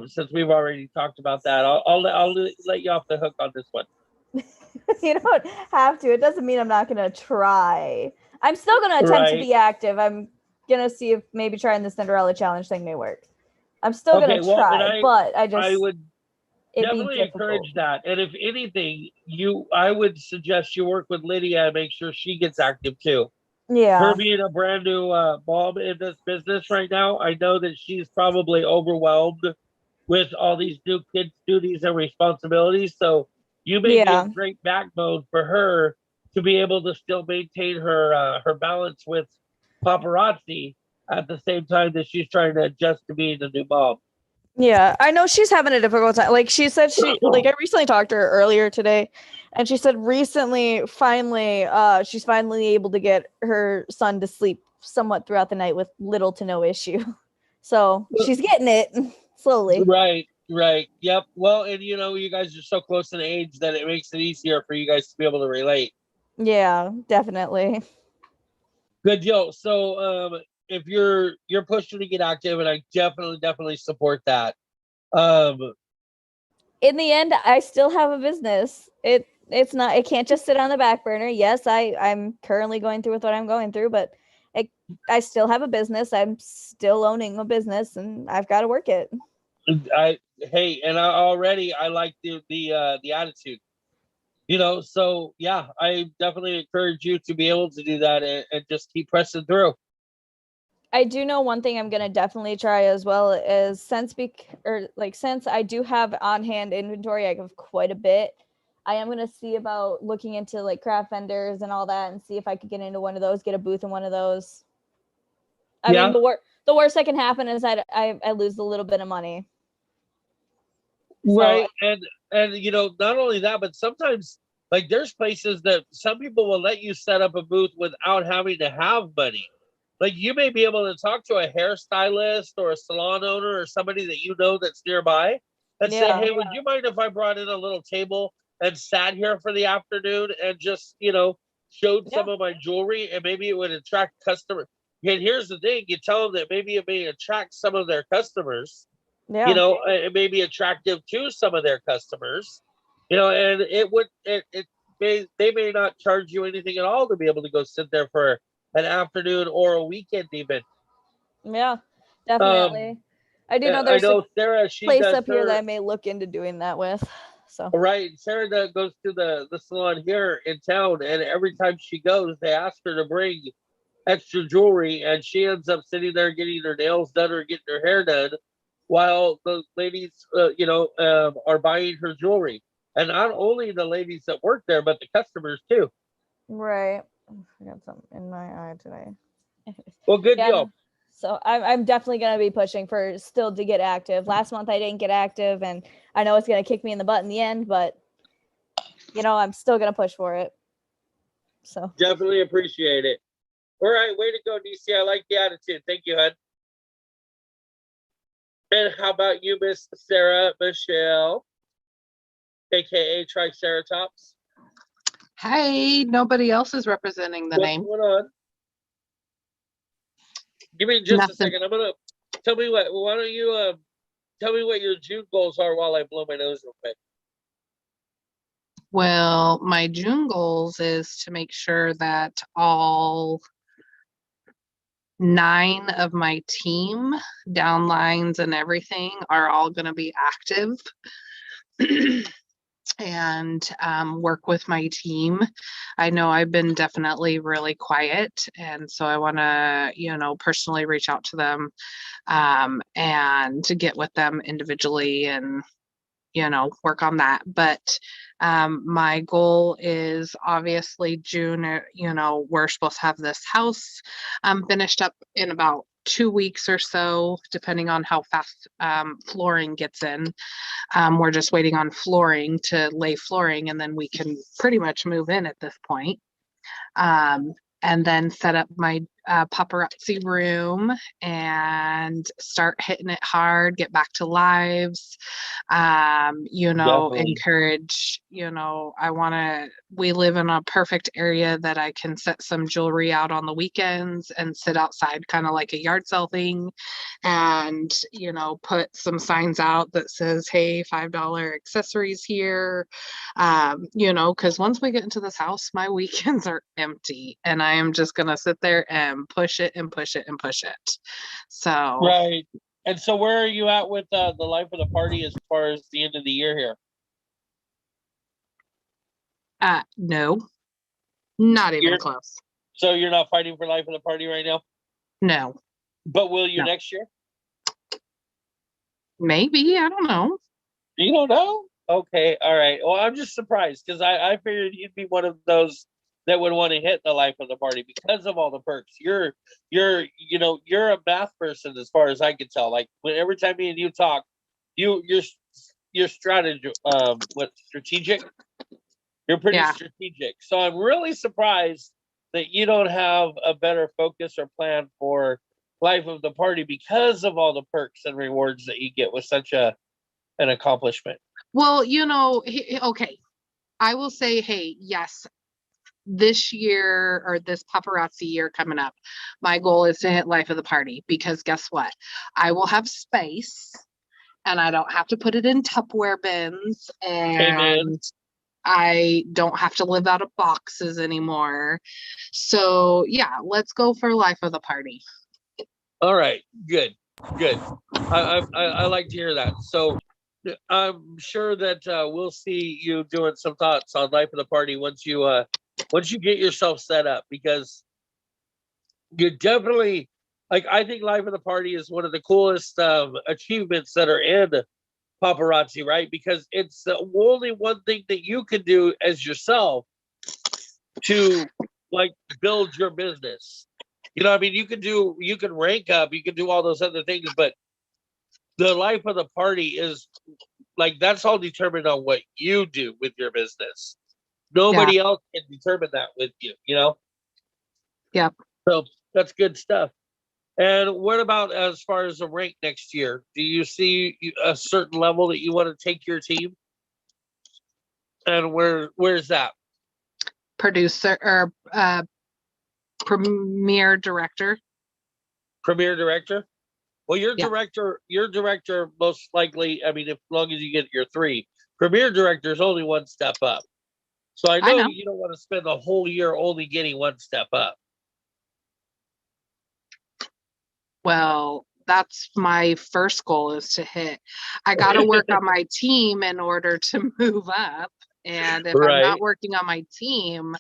since we've already talked about that, I'll let you off the hook on this one. You don't have to. It doesn't mean I'm not going to try. I'm still going to attempt to be active. I'm going to see if maybe trying the Cinderella challenge thing may work. I'm still going to try, but I would definitely encourage that. And if anything, I would suggest you work with Lydia and make sure she gets active too. Yeah. Her being a brand new mom in this business right now, I know that she's probably overwhelmed with all these new kids' duties and responsibilities. So you may be a great backbone for her to be able to still maintain her balance with paparazzi at the same time that she's trying to adjust to being a new mom. Yeah, I know she's having a difficult time. Like she said, I recently talked to her earlier today, and she said finally, she's finally able to get her son to sleep somewhat throughout the night with little to no issue. So she's getting it slowly. Right. Right. Yep. Well, and you guys are so close in age that it makes it easier for you guys to be able to relate. Yeah, definitely. Good deal. So, if you're pushing to get active, and I definitely support that. In the end, I still have a business. It can't just sit on the back burner. Yes, I'm currently going through with what I'm going through, but I still have a business. I'm still owning a business, and I've got to work it. I like the attitude. So yeah, I definitely encourage you to be able to do that and just keep pressing through. I do know one thing I'm gonna definitely try as well is since I do have on hand inventory, I have quite a bit. I am gonna see about looking into like craft vendors and all that, and see if I could get into one of those, get a booth in one of those. I mean, the worst that can happen is I lose a little bit of money. Right, so, and not only that, but sometimes like there's places that some people will let you set up a booth without having to have money. Like you may be able to talk to a hairstylist or a salon owner or somebody that that's nearby and say, hey, would you mind if I brought in a little table and sat here for the afternoon and just, showed some of my jewelry, and maybe it would attract customers. And here's the thing, you tell them that maybe it may attract some of their customers. It may be attractive to some of their customers, and they may not charge you anything at all to be able to go sit there for an afternoon or a weekend even. Yeah, definitely. I do know there's a Sarah, place up here that I may look into doing that with. So right, Sarah goes to the salon here in town, and every time she goes, they ask her to bring extra jewelry, and she ends up sitting there getting her nails done or getting her hair done while the ladies are buying her jewelry. And not only the ladies that work there, but the customers too. Right. I got something in my eye today. Well, good deal. So I'm definitely going to be pushing for still to get active. Last month I didn't get active, and I know it's going to kick me in the butt in the end, but I'm still going to push for it. So definitely appreciate it. All right, way to go, DC. I like the attitude. Thank you, hon. And how about you, Miss Sarah Michelle, aka Triceratops? Hi, nobody else is representing the name. What's going on? Give me just a second. I'm gonna tell me what. Why don't you tell me what your June goals are while I blow my nose real quick? Well, my June goals is to make sure that all 9 of my team downlines and everything are all going to be active. And work with my team. I know I've been definitely really quiet, and so I want to, personally reach out to them and to get with them individually and work on that. But my goal is obviously June. We're supposed to have this house finished up in about 2 weeks or so, depending on how fast flooring gets in. We're just waiting on flooring to lay flooring, and then we can pretty much move in at this point. And then set up my paparazzi room and start hitting it hard, get back to lives, encourage, we live in a perfect area that I can set some jewelry out on the weekends and sit outside kind of like a yard sale thing and, put some signs out that says, hey, $5 accessories here, because once we get into this house, my weekends are empty and I am just going to sit there and push it and push it and push it. So right. And so where are you at with the life of the party as far as the end of the year here? No, not even close. So you're not fighting for life of the party right now? No. But will you next year? Maybe. I don't know. You don't know? Okay. All right. Well, I'm just surprised because I figured you'd be one of those that would want to hit the life of the party because of all the perks. You're a math person as far as I can tell. Like every time me and you talk, you're strategic. Strategic? You're pretty strategic. So I'm really surprised that you don't have a better focus or plan for life of the party because of all the perks and rewards that you get with such a an accomplishment. Well, you know, okay, I will say, hey, yes, this year or this paparazzi year coming up, my goal is to hit life of the party, because guess what? I will have space and I don't have to put it in Tupperware bins, and I don't have to live out of boxes anymore. So yeah, let's go for life of the party. All right, good. I like to hear that. So I'm sure that we'll see you doing some thoughts on life of the party once you get yourself set up, because you definitely, like, I think life of the party is one of the coolest achievements that are in paparazzi, right? Because it's the only one thing that you can do as yourself to, like, build your business. You know what I mean? You can rank up, you can do all those other things, but the life of the party is, like, that's all determined on what you do with your business. Nobody else can determine that with you, you know? Yeah. So that's good stuff. And what about as far as the rank next year? Do you see a certain level that you want to take your team? And where's that? Producer or premier director. Premier director? Well, your Yeah. director most likely, I mean, as long as you get your 3, premier director is only one step up. So I know you don't want to spend the whole year only getting one step up. Well, that's my first goal, is to hit. I got to work on my team in order to move up. And if I'm not working on my team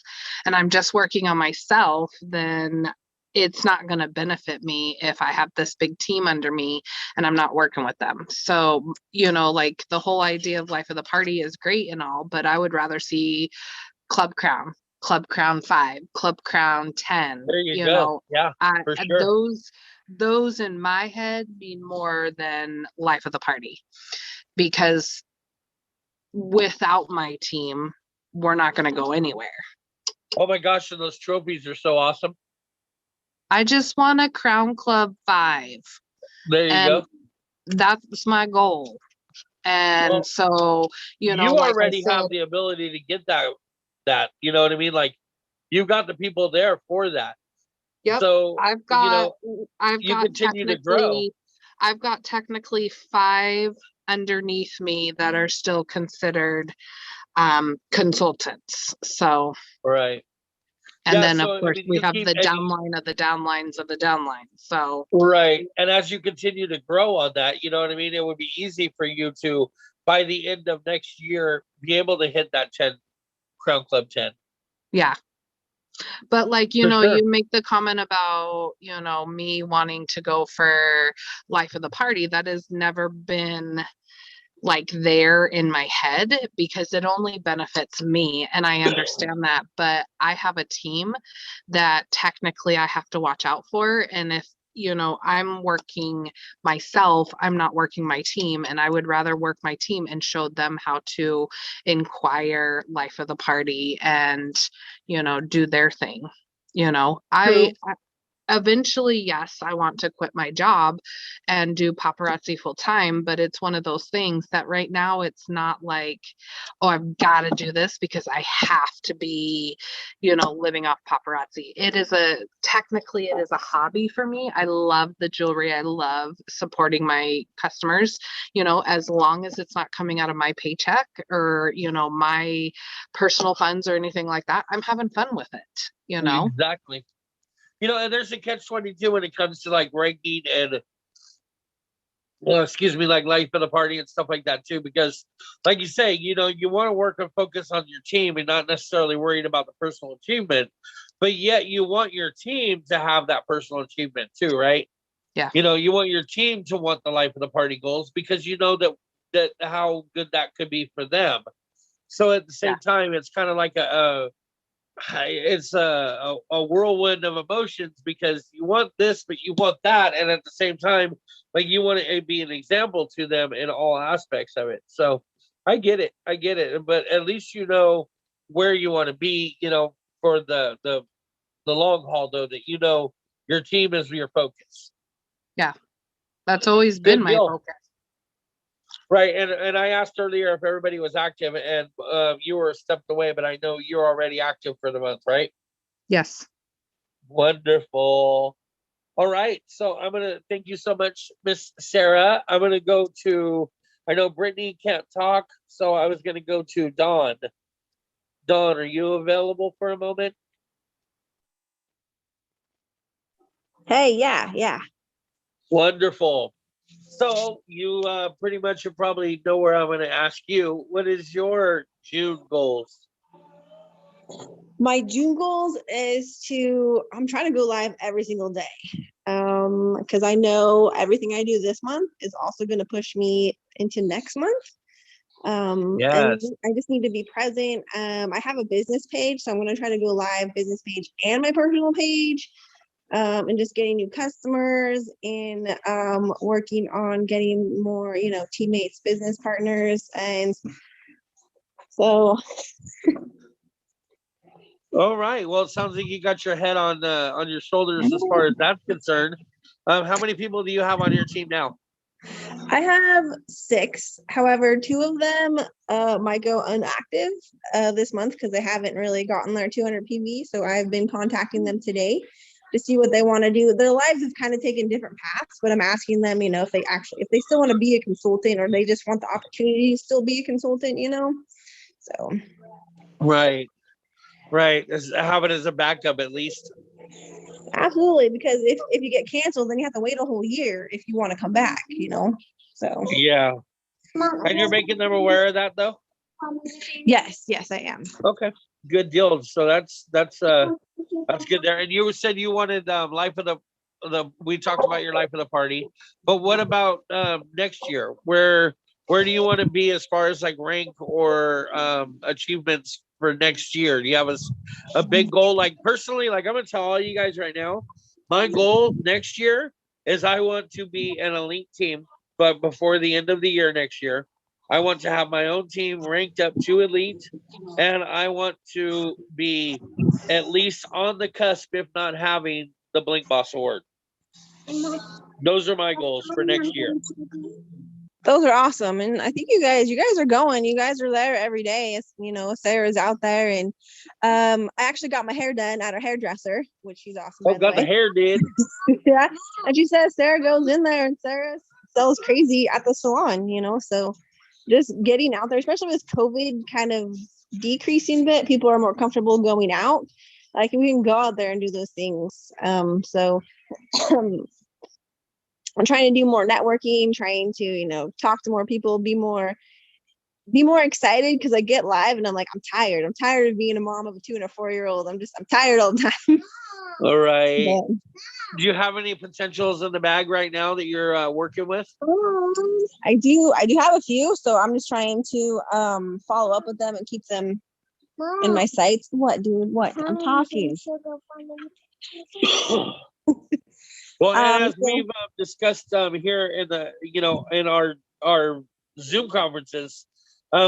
and I'm just working on myself, then it's not going to benefit me if I have this big team under me and I'm not working with them. So, you know, like, the whole idea of life of the party is great and all, but I would rather see Club Crown 5, Club Crown 10. There you go. Know, yeah, for sure. Those in my head mean more than life of the party, because without my team, we're not going to go anywhere. Oh my gosh, and those trophies are so awesome. I just want a Crown Club 5. There you go. That's my goal. And so, you know, you like already have the ability to get that, you know what I mean? Like, you've got the people there for that. Yep. So I've got continue to grow. I've got technically 5 underneath me that are still considered consultants. So right. And then of course we have the downline of the downlines of the downline. So right. And as you continue to grow on that, you know what I mean? It would be easy for you to, by the end of next year, be able to hit that 10 Crown Club 10. Yeah. But like, you know, you make the comment about, you know, me wanting to go for life of the party. That has never been like there in my head, because it only benefits me, and I understand that, but I have a team that technically I have to watch out for. And if, you know, I'm working myself, I'm not working my team, and I would rather work my team and show them how to inquire life of the party and, you know, do their thing. You know, I eventually, yes, I want to quit my job and do paparazzi full time, but it's one of those things that right now it's not like, oh, I've got to do this because I have to be, you know, living off paparazzi. Technically it is a hobby for me. I love the jewelry. I love supporting my customers, you know, as long as it's not coming out of my paycheck or, you know, my personal funds or anything like that. I'm having fun with it, you know? Exactly. You know, and there's a catch-22 when it comes to like ranking and, well, excuse me, like life of the party and stuff like that too. Because, like you say, you know, you want to work and focus on your team and not necessarily worried about the personal achievement, but yet you want your team to have that personal achievement too, right? Yeah. You know, you want your team to want the life of the party goals because you know that how good that could be for them. So at the same time, it's kind of like it's a whirlwind of emotions because you want this, but you want that. And at the same time, like, you want to be an example to them in all aspects of it. So I get it. But at least you know where you want to be, you know, for the long haul, though, that, you know, your team is your focus. Yeah. That's always been my focus. Right, and I asked earlier if everybody was active, and you were stepped away, but I know you're already active for the month, right? Yes. Wonderful. All right, so I'm gonna thank you so much, Miss Sarah. I'm gonna go to. I know Brittany can't talk, so I was gonna go to Dawn. Dawn, are you available for a moment? Hey, yeah. Wonderful. So you pretty much you probably know where I'm going to ask you. What is your June goals? My June goals is I'm trying to go live every single day. Because I know everything I do this month is also going to push me into next month. And I just need to be present. I have a business page, so I'm going to try to go live business page and my personal page. And just getting new customers and working on getting more, teammates, business partners. And so. All right. Well, it sounds like you got your head on your shoulders as far as that's concerned. How many people do you have on your team now? I have 6. However, 2 of them might go inactive this month because they haven't really gotten their 200 PV. So I've been contacting them today to see what they want to do. Their lives have kind of taken different paths, but I'm asking them, if they still want to be a consultant or they just want the opportunity to still be a consultant, so. Right. Have it as a backup at least. Absolutely, because if you get canceled, then you have to wait a whole year if you want to come back, so. Yeah. And you're making them aware of that though? Yes, I am. Okay. Good deal. So that's good there. And you said you wanted life of the we talked about your life of the party, but what about next year? Where do you want to be as far as like rank or achievements for next year? Do you have a big goal? Like personally, like I'm gonna tell all you guys right now, my goal next year is I want to be an elite team, but before the end of the year next year, I want to have my own team ranked up to elite, and I want to be at least on the cusp, if not having the Blink Boss Award. Those are my goals for next year. Those are awesome. And I think you guys are going. You guys are there every day. Sarah's out there. And I actually got my hair done at a hairdresser, which she's awesome. Oh, got the hair did. Yeah. And she says Sarah goes in there and Sarah sells crazy at the salon, so just getting out there, especially with COVID kind of decreasing a bit, people are more comfortable going out. Like we can go out there and do those things. So I'm trying to do more networking, trying to, talk to more people, be more excited because I get live and I'm like, I'm tired. I'm tired of being a mom of a 2 and a 4-year-old. I'm tired all the time. All right. But, do you have any potentials in the bag right now that you're working with? I do have a few. So I'm just trying to follow up with them and keep them in my sights. What, dude? What? I'm talking. Well, and as we've discussed here in the, in our Zoom conferences,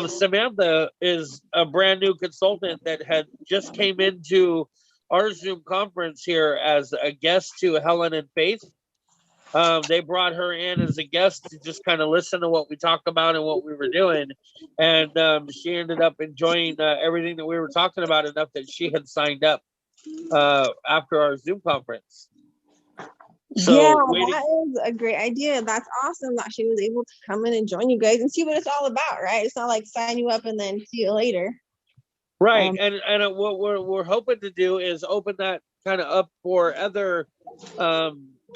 Samantha is a brand new consultant that had just came into our Zoom conference here as a guest to Helen and Faith. They brought her in as a guest to just kind of listen to what we talked about and what we were doing. And she ended up enjoying everything that we were talking about enough that she had signed up after our Zoom conference. So yeah, that is a great idea. That's awesome that she was able to come in and join you guys and see what it's all about, right? It's not like sign you up and then see you later. Right. And what we're hoping to do is open that kind of up for other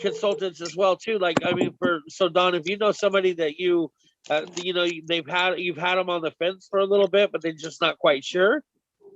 consultants as well too. Like, I mean, so Don, if you know somebody that you've had them on the fence for a little bit, but they're just not quite sure,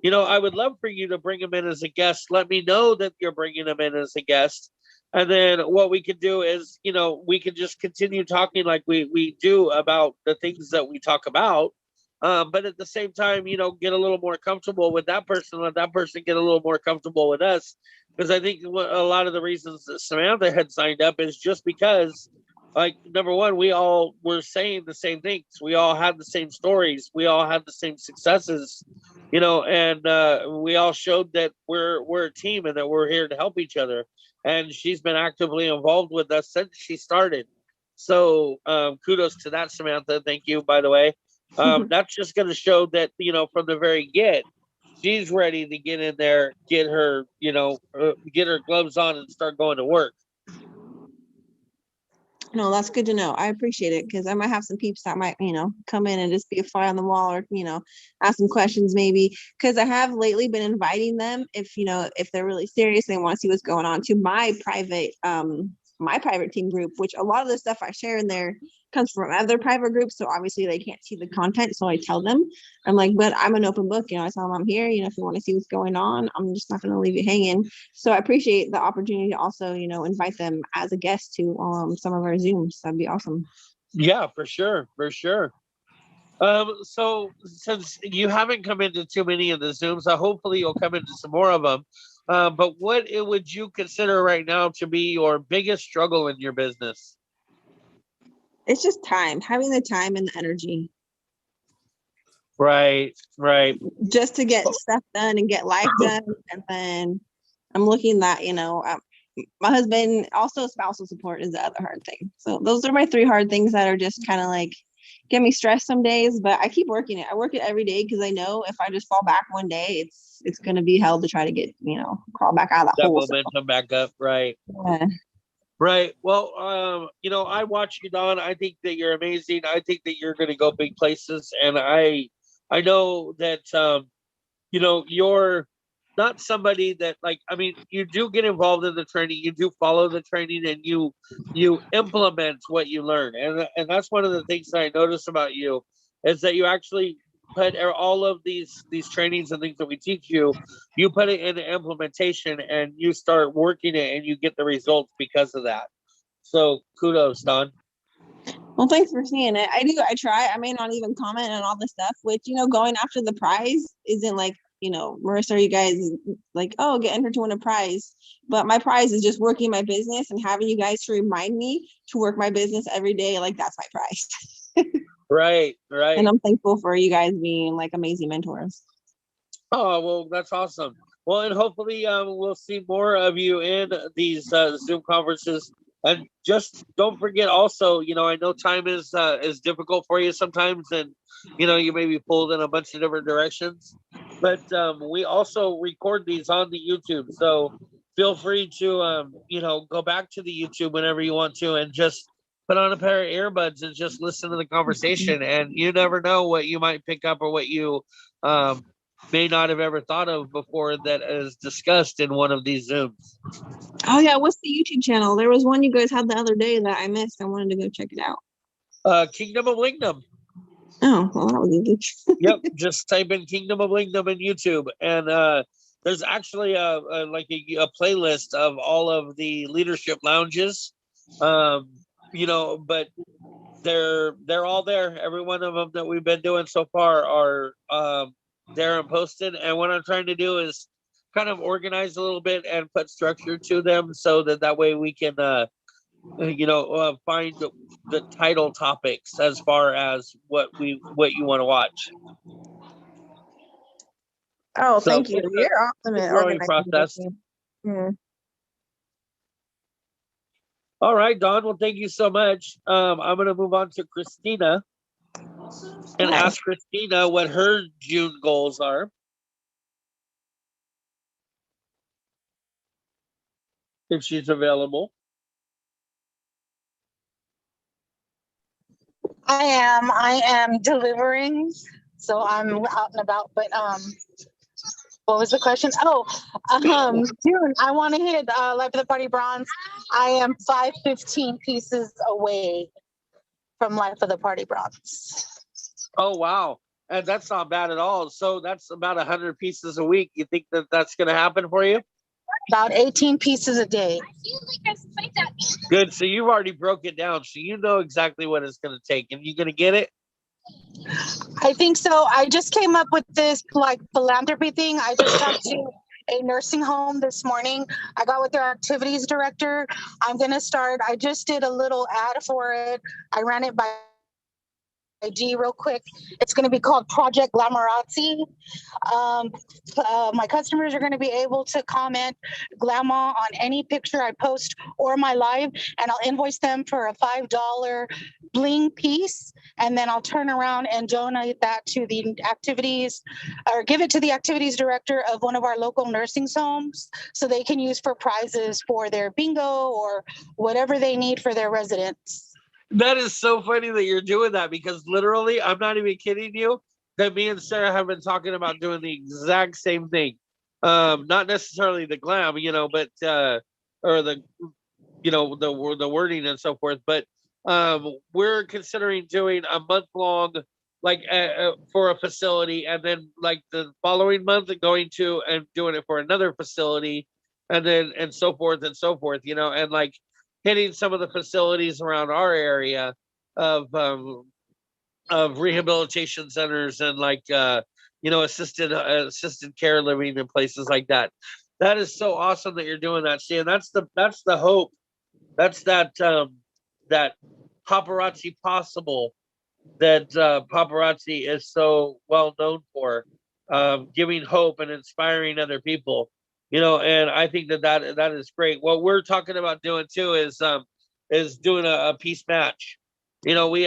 I would love for you to bring them in as a guest. Let me know that you're bringing them in as a guest. And then what we could do is, we could just continue talking like we do about the things that we talk about. But at the same time, get a little more comfortable with that person, let that person get a little more comfortable with us. Because I think a lot of the reasons that Samantha had signed up is just because, like, number one, we all were saying the same things. We all had the same stories. We all had the same successes, and we all showed that we're a team and that we're here to help each other. And she's been actively involved with us since she started. So kudos to that, Samantha. Thank you, by the way. That's just going to show that, from the very get, she's ready to get in there, get her, get her gloves on and start going to work. No, that's good to know. I appreciate it, because I might have some peeps that might, come in and just be a fly on the wall, or, ask some questions maybe. Because I have lately been inviting them, if they're really serious, they want to see what's going on, to my private team group, which a lot of the stuff I share in there comes from other private groups. So obviously they can't see the content. So I tell them, I'm like, but I'm an open book. I tell them I'm here. If you want to see what's going on, I'm just not going to leave you hanging. So I appreciate the opportunity to also, invite them as a guest to some of our Zooms. That'd be awesome. Yeah, for sure. For sure. So since you haven't come into too many of the Zooms, hopefully you'll come into some more of them. But what would you consider right now to be your biggest struggle in your business? It's just time, having the time and the energy. Right. Just to get stuff done and get life done. And then I'm looking at, my husband, also spousal support is the other hard thing. So those are my 3 hard things that are just kind of like get me stressed some days, but I keep working it. I work it every day, because I know if I just fall back one day, it's going to be hell to try to get, crawl back out of that hole. Momentum back up. Right. Yeah. Right. Well, I watch you, Dawn. I think that you're amazing. I think that you're going to go big places. And I know that, you're not somebody that, you do get involved in the training, you do follow the training, and you implement what you learn. And that's one of the things that I notice about you, is that you actually put all of these trainings and things that we teach you put it into implementation, and you start working it, and you get the results because of that. So kudos, Don. Well, thanks for seeing it. I try. I may not even comment on all the stuff, which, going after the prize isn't like, Marissa, you guys like, oh, get entered to win a prize. But my prize is just working my business and having you guys to remind me to work my business every day. Like, that's my prize. Right. And I'm thankful for you guys being like amazing mentors. Oh, well, that's awesome. Well, and hopefully we'll see more of you in these Zoom conferences. And just don't forget also, I know time is difficult for you sometimes, and, you may be pulled in a bunch of different directions. But we also record these on the YouTube. So feel free to, go back to the YouTube whenever you want to, and just put on a pair of earbuds and just listen to the conversation. And you never know what you might pick up, or what you may not have ever thought of before that is discussed in one of these Zooms. Oh yeah, what's the YouTube channel? There was one you guys had the other day that I missed. I wanted to go check it out. Kingdom of Blingdom. Oh, well, that was easy. Yep, just type in Kingdom of Blingdom in YouTube, and there's actually a playlist of all of the leadership lounges. But they're all there. Every one of them that we've been doing so far are there and posted. And what I'm trying to do is kind of organize a little bit and put structure to them, so that way we can find the title topics as far as what you want to watch. Oh, so thank you. You're awesome at growing process. Yeah. All right, Dawn. Well, thank you so much. I'm going to move on to Christina and ask Christina what her June goals are. If she's available. I am delivering, so I'm out and about. But what was the question? June, I want to hit Life of the Party Bronze. I am 515 pieces away from Life of the Party Bronze. Oh wow, and that's not bad at all. So that's about 100 pieces a week. You think that that's going to happen for you? About 18 pieces a day. Good. So you've already broke it down. So you know exactly what it's going to take. And you going to get it? I think so. I just came up with this philanthropy thing. I just talked to a nursing home this morning. I got with their activities director. I'm going to start. I just did a little ad for it. I ran it by IG real quick. It's going to be called Project Glamorazzi. My customers are going to be able to comment glamour on any picture I post or my live, and I'll invoice them for a $5 bling piece, and then I'll turn around and donate that to the activities, or give it to the activities director of one of our local nursing homes, so they can use for prizes for their bingo or whatever they need for their residents. That is so funny that you're doing that, because literally, I'm not even kidding you, that me and Sarah have been talking about doing the exact same thing. Not necessarily the glam, but or the the wording and so forth, but we're considering doing a month long, like for a facility, and then like the following month going to and doing it for another facility, and then and so forth and so forth, and like hitting some of the facilities around our area of rehabilitation centers and like assisted care living and places like that. That is so awesome that you're doing that. See, and that's the hope. That's that paparazzi possible that paparazzi is so well known for, giving hope and inspiring other people. And I think that is great. What we're talking about doing too is doing a peace match. We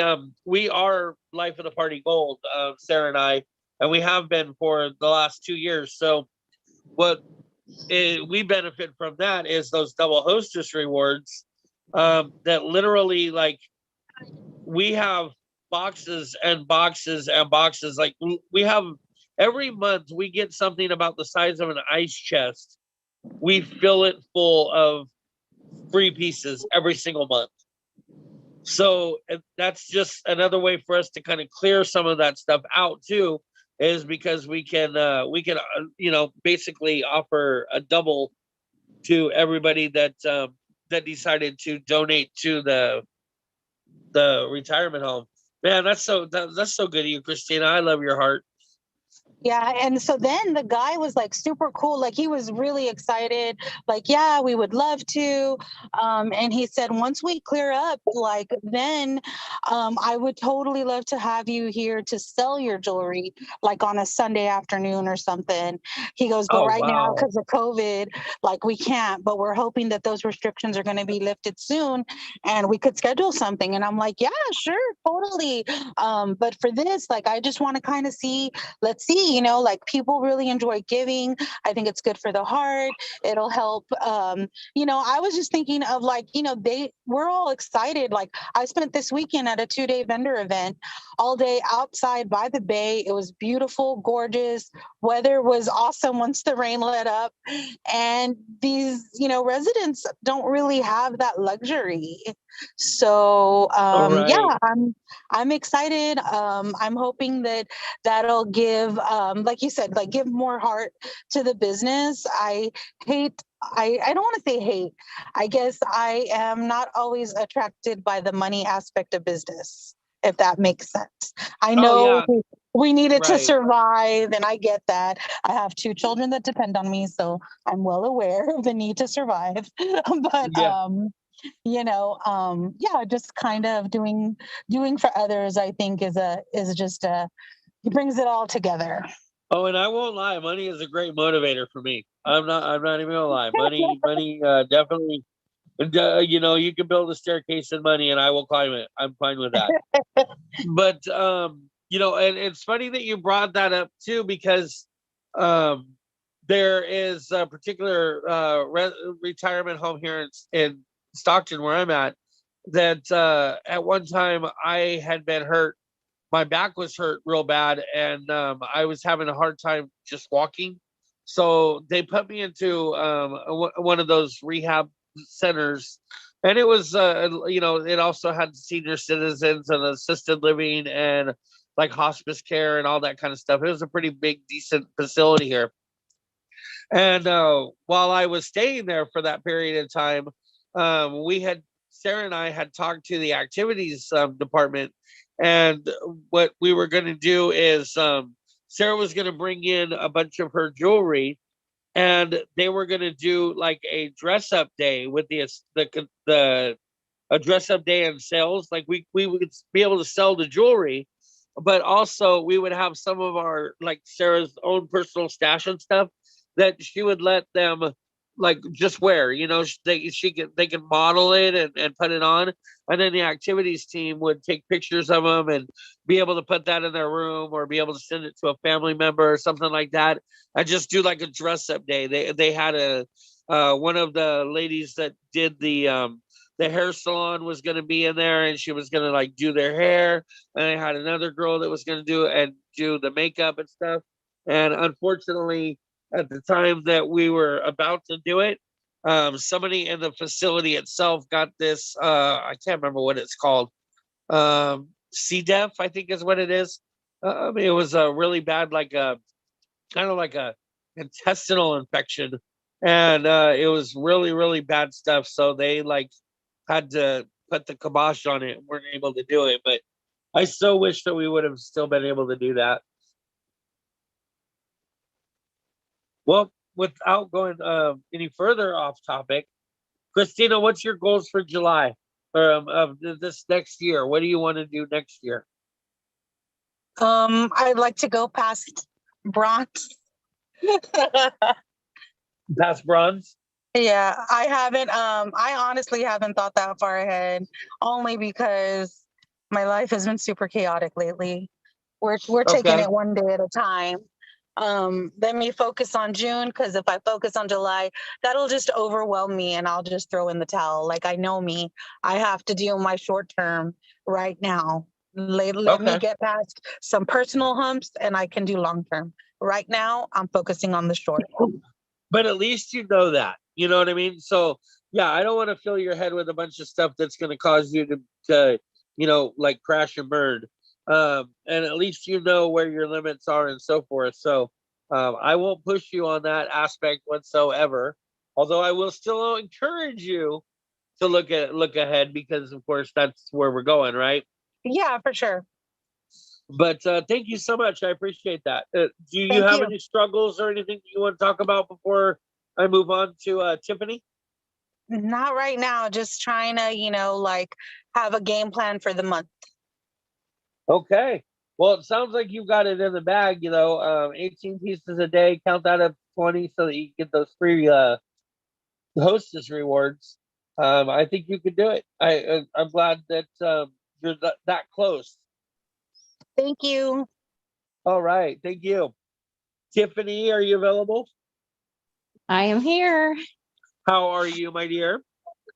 are Life of the Party Gold, Sarah and I, and we have been for the last 2 years. So what we benefit from that is those double hostess rewards, that literally, like, we have boxes and boxes and boxes. Like, we have every month we get something about the size of an ice chest. We fill it full of free pieces every single month. So that's just another way for us to kind of clear some of that stuff out too, is because we can basically offer a double to everybody that decided to donate to the retirement home. Man, that's so good of you, Christina. I love your heart. Yeah. And so then the guy was like super cool. Like, he was really excited. Like, yeah, we would love to. And he said, once we clear up, like, then I would totally love to have you here to sell your jewelry, like on a Sunday afternoon or something. He goes, but now, because of COVID, like, we can't, but we're hoping that those restrictions are going to be lifted soon and we could schedule something. And I'm like, yeah, sure, totally. But for this, like, I just want to kind of see, let's see, like, people really enjoy giving. I think it's good for the heart. It'll help. I was just thinking of, like, we're all excited. Like, I spent this weekend at a 2-day vendor event all day outside by the bay. It was beautiful, gorgeous. Weather was awesome once the rain let up. And these, residents don't really have that luxury. So, Right. yeah, I'm excited. I'm hoping that that'll give, like you said, like, give more heart to the business. I don't want to say hate. I guess I am not always attracted by the money aspect of business, if that makes sense. I know we needed to survive, and I get that. I have 2 children that depend on me, so I'm well aware of the need to survive. But just kind of doing for others, I think is just it brings it all together. Oh, and I won't lie, money is a great motivator for me. I'm not even gonna lie. Money, definitely. You can build a staircase in money, and I will climb it. I'm fine with that. But and it's funny that you brought that up too, because there is a particular retirement home here in Stockton, where I'm at, that at one time I had been hurt. My back was hurt real bad, and I was having a hard time just walking. So they put me into one of those rehab centers, and it was it also had senior citizens and assisted living and like hospice care and all that kind of stuff. It was a pretty big, decent facility here. And while I was staying there for that period of time, Sarah and I had talked to the activities department, and what we were going to do is Sarah was going to bring in a bunch of her jewelry, and they were going to do like a dress up day with a dress up day and sales. Like, we would be able to sell the jewelry, but also we would have some of our, like Sarah's own personal stash and stuff that she would let them like just wear, they can model it and put it on, and then the activities team would take pictures of them and be able to put that in their room or be able to send it to a family member or something like that. I just do like a dress up day. They had a one of the ladies that did the hair salon was going to be in there, and she was going to like do their hair, and I had another girl that was going to do the makeup and stuff. And unfortunately, at the time that we were about to do it, somebody in the facility itself got this, I can't remember what it's called, C. diff, I think is what it is. It was a really bad, like a kind of like a intestinal infection, and it was really, really bad stuff. So they like had to put the kibosh on it and weren't able to do it. But I so wish that we would have still been able to do that. Well, without going any further off topic, Christina, what's your goals for July or of this next year? What do you want to do next year? I'd like to go past bronze. Past bronze? Yeah, I haven't. I honestly haven't thought that far ahead, only because my life has been super chaotic lately. We're taking it one day at a time. Let me focus on June, because if I focus on July, that'll just overwhelm me and I'll just throw in the towel. Like, I know me, I have to deal my short term right now. Let me get past some personal humps and I can do long term. Right now, I'm focusing on the short. But at least you know that. You know what I mean? So, yeah, I don't want to fill your head with a bunch of stuff that's going to cause you to like crash and burn. And at least you know where your limits are and so forth. So I won't push you on that aspect whatsoever. Although I will still encourage you to look ahead, because of course that's where we're going, right? Yeah, for sure. But thank you so much. I appreciate that. Do you have any struggles or anything you want to talk about before I move on to Tiffany? Not right now. Just trying to, like have a game plan for the month. Okay. Well, it sounds like you've got it in the bag, 18 pieces a day, count that up 20 so that you get those free hostess rewards. I think you could do it. I'm glad that you're that close. Thank you. All right. Thank you. Tiffany, are you available? I am here. How are you, my dear?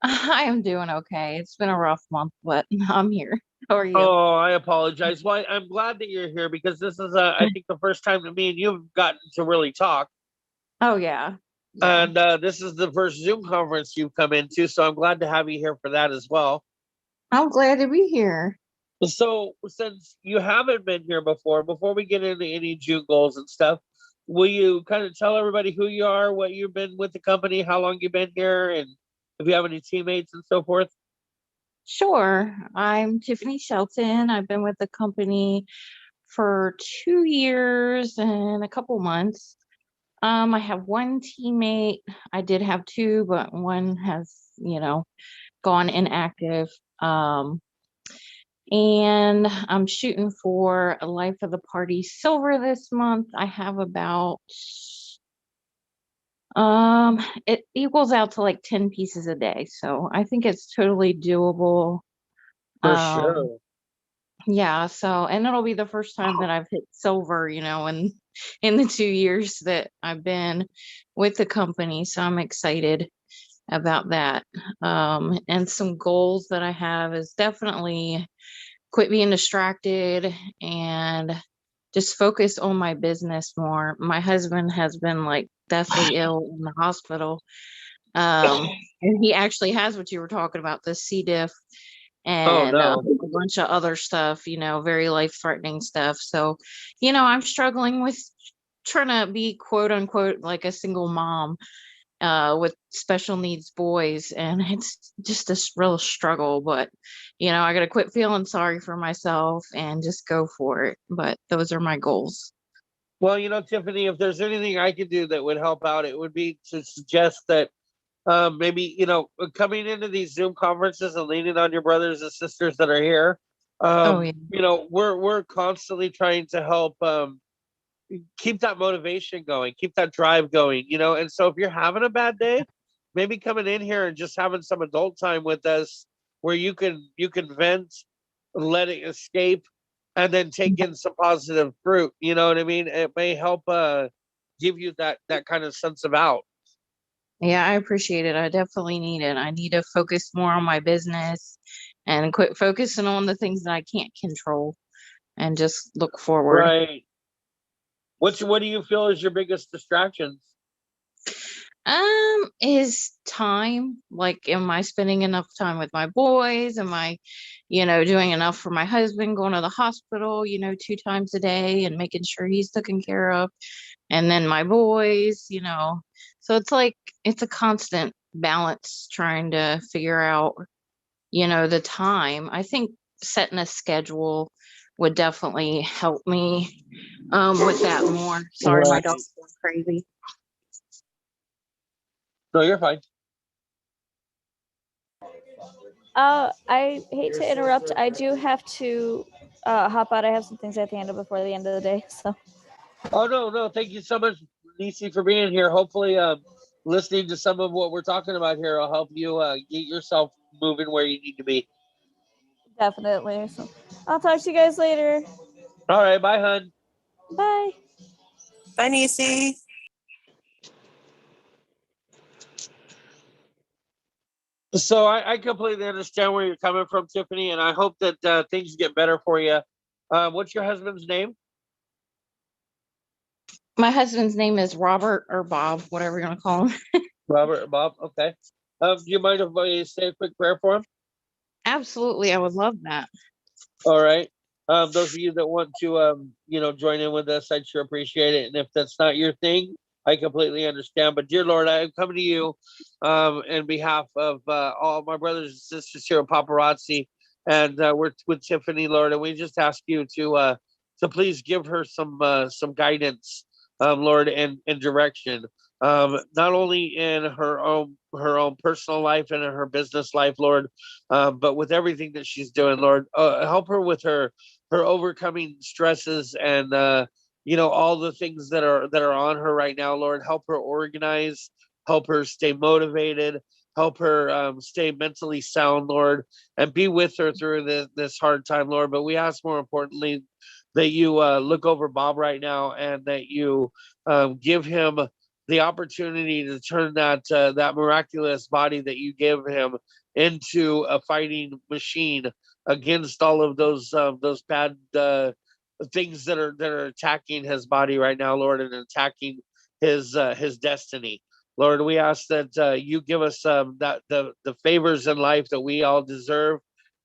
I am doing okay. It's been a rough month, but I'm here. How are you? Oh, I apologize. Well, I'm glad that you're here, because this is, I think, the first time that me and you have gotten to really talk. Oh, yeah. And this is the first Zoom conference you've come into, so I'm glad to have you here for that as well. I'm glad to be here. So, since you haven't been here before we get into any June goals and stuff, will you kind of tell everybody who you are, what you've been with the company, how long you've been here, and if you have any teammates and so forth? Sure. I'm Tiffany Shelton. I've been with the company for 2 years and a couple months. I have one teammate. I did have two, but one has, gone inactive. And I'm shooting for a Life of the Party Silver this month. I have about, it equals out to like 10 pieces a day. So I think it's totally doable. For sure. Yeah. So, and it'll be the first time that I've hit silver, in the 2 years that I've been with the company. So I'm excited about that. And some goals that I have is definitely quit being distracted and just focus on my business more. My husband has been like deathly ill in the hospital. And he actually has what you were talking about, the C. diff and a bunch of other stuff, very life-threatening stuff. So, I'm struggling with trying to be quote unquote like a single mom with special needs boys, and it's just a real struggle. But I gotta quit feeling sorry for myself and just go for it. But those are my goals. Well, Tiffany, if there's anything I could do that would help out, it would be to suggest that maybe coming into these Zoom conferences and leaning on your brothers and sisters that are here, Oh yeah. You know, we're constantly trying to help keep that motivation going, keep that drive going, you know. And so if you're having a bad day, maybe coming in here and just having some adult time with us where you can vent, let it escape, and then take in some positive fruit, you know what I mean? It may help give you that kind of sense of out. Yeah, I appreciate it. I definitely need it. I need to focus more on my business and quit focusing on the things that I can't control and just look forward. Right. What do you feel is your biggest distractions? Is time. Like, am I spending enough time with my boys? Am I, doing enough for my husband, going to the hospital, 2 times a day and making sure he's taken care of? And then my boys. So it's like it's a constant balance trying to figure out, the time. I think setting a schedule would definitely help me with that more. Sorry, my Right. dog's going crazy. No, you're fine. I hate to interrupt. I do have to hop out. I have some things I have to handle before the end of the day. So. Oh no. Thank you so much, Nisi, for being here. Hopefully, listening to some of what we're talking about here will help you get yourself moving where you need to be. Definitely. So I'll talk to you guys later. All right, bye, hun. Bye. Bye, Nisi. So I completely understand where you're coming from, Tiffany, and I hope that things get better for you. What's your husband's name? My husband's name is Robert or Bob, whatever you want to call him. Robert, Bob. Okay. Do you mind if I say a quick prayer for him? Absolutely, I would love that. All right. Those of you that want to, join in with us, I'd sure appreciate it. And if that's not your thing, I completely understand. But dear Lord, I come to you, in behalf of all my brothers and sisters here at Paparazzi, and we're with Tiffany, Lord, and we just ask you to please give her some guidance, Lord, and direction. Not only in her own personal life and in her business life, Lord, but with everything that she's doing, Lord, help her with her overcoming stresses and all the things that are on her right now, Lord. Help her organize, help her stay motivated, help her stay mentally sound, Lord, and be with her through this hard time, Lord. But we ask more importantly that you look over Bob right now and that you give him the opportunity to turn that miraculous body that you give him into a fighting machine against all of those bad things that are attacking his body right now, Lord, and attacking his destiny. Lord, we ask that you give us that the favors in life that we all deserve,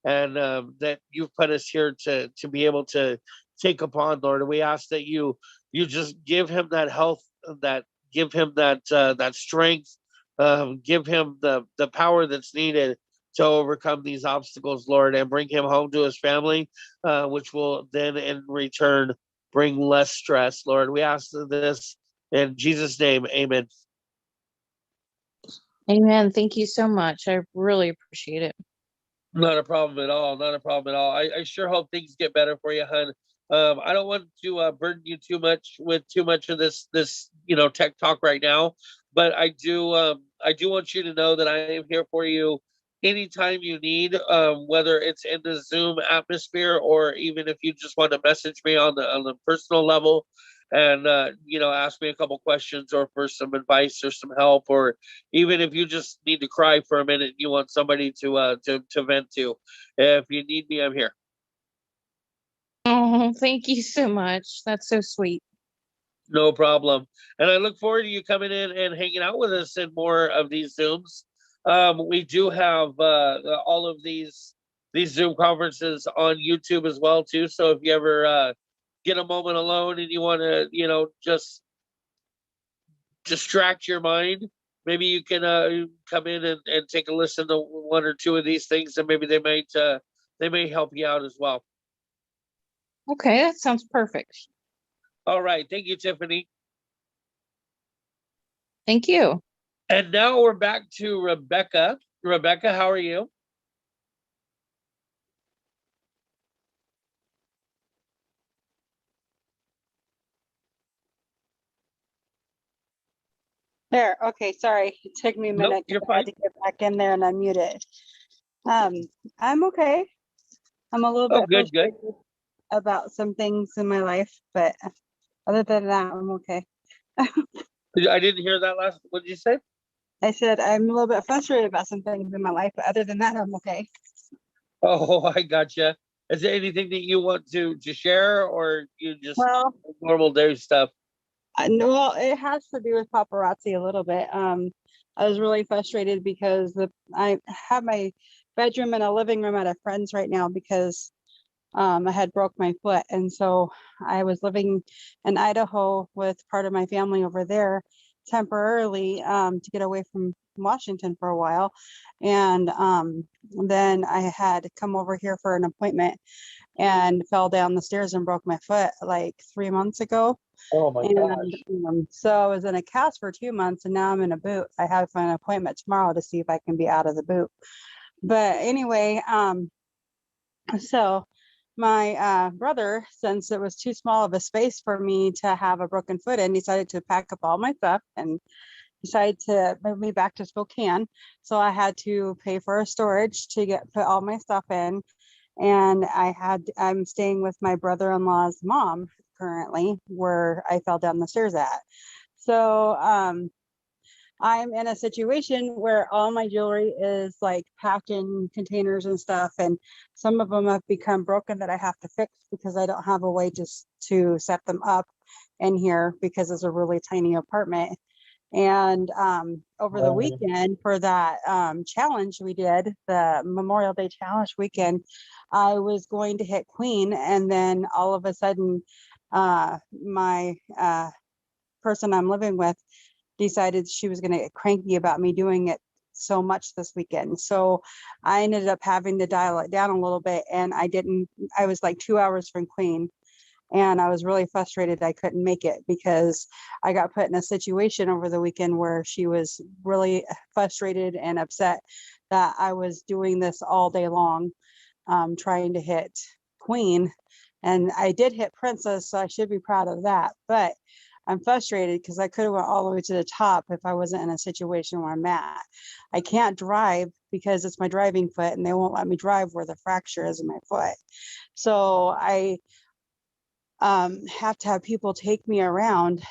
and that you've put us here to be able to take upon, Lord. And we ask that you just give him that health, that give him that strength, give him the power that's needed to overcome these obstacles, Lord, and bring him home to his family, which will then in return bring less stress, Lord. We ask this in Jesus' name, amen. Amen. Thank you so much. I really appreciate it. Not a problem at all. Not a problem at all. I sure hope things get better for you, hun. I don't want to burden you too much with too much of this tech talk right now, but I do want you to know that I am here for you anytime you need, whether it's in the Zoom atmosphere or even if you just want to message me on the personal level and ask me a couple questions or for some advice or some help, or even if you just need to cry for a minute, you want somebody to vent to. If you need me, I'm here. Oh, thank you so much. That's so sweet. No problem. And I look forward to you coming in and hanging out with us in more of these Zooms. We do have all of these Zoom conferences on YouTube as well too. So if you ever get a moment alone and you want to, just distract your mind, maybe you can come in and take a listen to one or two of these things, and maybe they may help you out as well. Okay, that sounds perfect. All right. Thank you, Tiffany. Thank you. And now we're back to Rebecca. Rebecca, how are you? There. Okay. Sorry. It took me a Nope, minute. you're I had fine. to get back in there and unmute it. I'm okay. I'm a little Oh, bit good, good. frustrated about some things in my life, but other than that, I'm okay. I didn't hear that last. What did you say? I said I'm a little bit frustrated about some things in my life, but other than that, I'm okay. Oh, I gotcha. Is there anything that you want to share, or you just Well, normal day stuff? no, it has to do with paparazzi a little bit. I was really frustrated because I have my bedroom and a living room at a friend's right now because I had broke my foot, and so I was living in Idaho with part of my family over there temporarily to get away from Washington for a while, and then I had come over here for an appointment and fell down the stairs and broke my foot like 3 months ago. Oh my And gosh. so I was in a cast for 2 months, and now I'm in a boot. I have an appointment tomorrow to see if I can be out of the boot. But anyway, so my brother, since it was too small of a space for me to have a broken foot in, decided to pack up all my stuff and decided to move me back to Spokane. So I had to pay for a storage to put all my stuff in. And I'm staying with my brother-in-law's mom currently, where I fell down the stairs at. So I'm in a situation where all my jewelry is like packed in containers and stuff, and some of them have become broken that I have to fix because I don't have a way to set them up in here because it's a really tiny apartment. And over the weekend for that challenge we did, the Memorial Day challenge weekend, I was going to hit Queen, and then all of a sudden my person I'm living with decided she was going to get cranky about me doing it so much this weekend. So I ended up having to dial it down a little bit, and I was like 2 hours from Queen, and I was really frustrated I couldn't make it because I got put in a situation over the weekend where she was really frustrated and upset that I was doing this all day long, trying to hit Queen. And I did hit Princess, so I should be proud of that. But I'm frustrated because I could have went all the way to the top if I wasn't in a situation where I'm at. I can't drive because it's my driving foot, and they won't let me drive where the fracture is in my foot. So I have to have people take me around.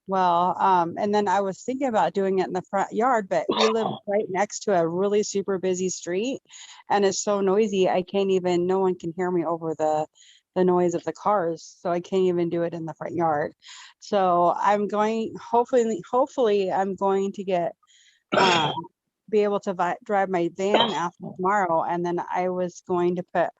Well, and then I was thinking about doing it in the front yard, but we live right next to a really super busy street, and it's so noisy. No one can hear me over the noise of the cars. So I can't even do it in the front yard. So hopefully I'm going to get, be able to drive my van after tomorrow. And then I was going to put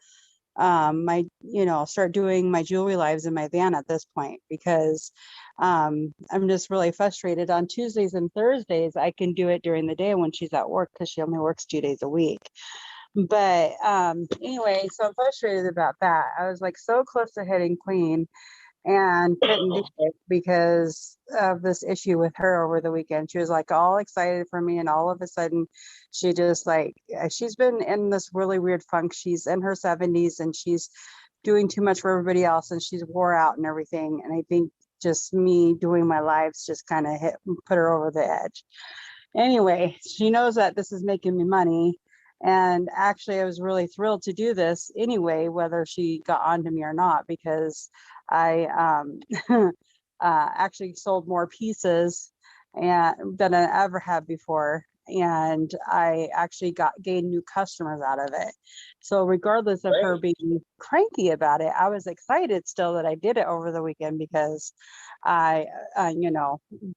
start doing my jewelry lives in my van at this point, because I'm just really frustrated. On Tuesdays and Thursdays I can do it during the day when she's at work, because she only works 2 days a week. But anyway, so I'm frustrated about that. I was like so close to hitting Queen and couldn't do it because of this issue with her over the weekend. She was like all excited for me, and all of a sudden she just she's been in this really weird funk. She's in her 70s and she's doing too much for everybody else, and she's wore out and everything. And I think just me doing my lives just kind of put her over the edge. Anyway, she knows that this is making me money. And actually, I was really thrilled to do this anyway, whether she got onto me or not, because I actually sold more pieces than I ever have before. And I actually gained new customers out of it. So regardless of her being cranky about it, I was excited still that I did it over the weekend, because I,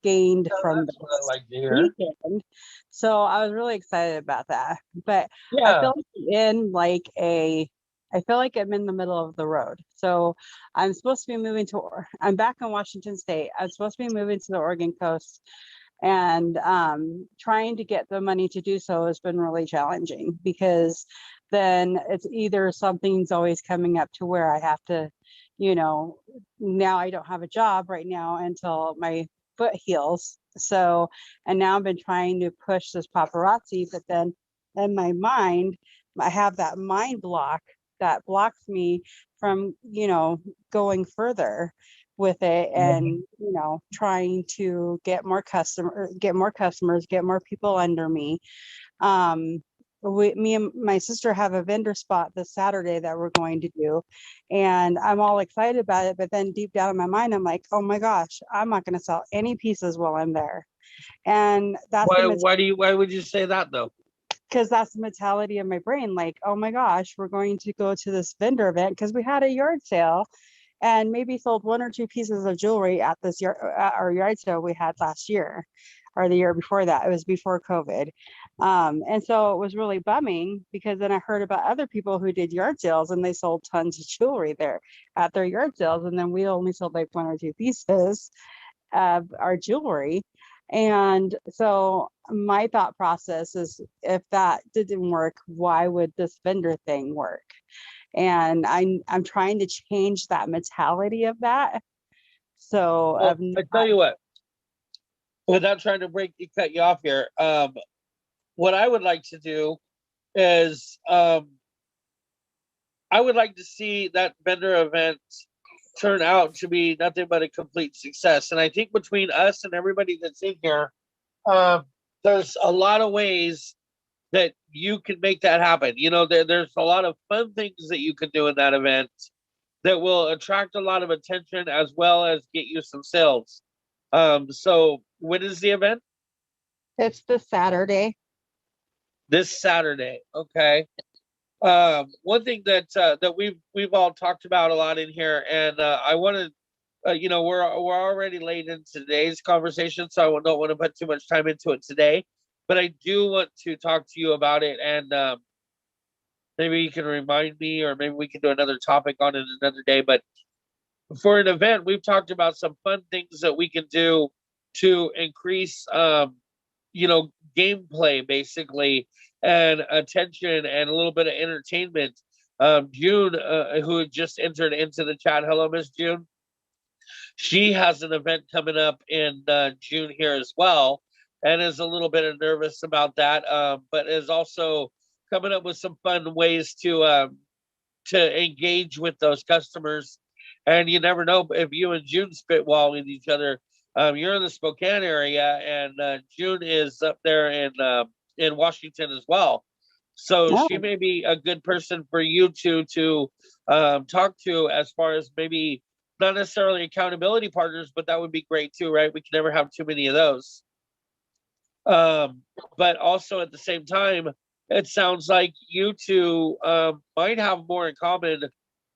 gained from the weekend. So I was really excited about that. But I feel like I'm in the middle of the road. So I'm supposed to be I'm back in Washington State. I'm supposed to be moving to the Oregon coast, and trying to get the money to do so has been really challenging, because then it's either something's always coming up to where I have to, now I don't have a job right now until my foot heals. So, and now I've been trying to push this paparazzi, but then in my mind, I have that mind block that blocks me from, going further with it, and trying to get more customers, get more people under me. Me and my sister have a vendor spot this Saturday that we're going to do, and I'm all excited about it. But then deep down in my mind, I'm like, oh my gosh, I'm not going to sell any pieces while I'm there. And that's why would you say that though? Because that's the mentality of my brain. Like, oh my gosh, we're going to go to this vendor event because we had a yard sale and maybe sold 1 or 2 pieces of jewelry at our yard sale we had last year, or the year before that. It was before COVID. And so it was really bumming, because then I heard about other people who did yard sales and they sold tons of jewelry there at their yard sales. And then we only sold like 1 or 2 pieces of our jewelry. And so my thought process is, if that didn't work, why would this vendor thing work? And I'm trying to change that mentality of that. So I tell you what, without trying to cut you off here, what I would like to do is I would like to see that vendor event turn out to be nothing but a complete success. And I think between us and everybody that's in here, there's a lot of ways that you can make that happen. There's a lot of fun things that you can do in that event that will attract a lot of attention, as well as get you some sales. So when is the event? It's this Saturday. This Saturday. Okay. One thing that we've all talked about a lot in here, and I want to, we're already late in today's conversation, so I don't want to put too much time into it today, but I do want to talk to you about it, and maybe you can remind me, or maybe we can do another topic on it another day. But for an event, we've talked about some fun things that we can do to increase, gameplay basically, and attention, and a little bit of entertainment. June, who had just entered into the chat, hello, Miss June. She has an event coming up in June here as well, and is a little bit nervous about that, but is also coming up with some fun ways to engage with those customers. And you never know if you and June spitball with each other. You're in the Spokane area, and June is up there in Washington as well. So she may be a good person for you to talk to, as far as maybe not necessarily accountability partners, but that would be great too, right? We can never have too many of those. But also at the same time, it sounds like you two might have more in common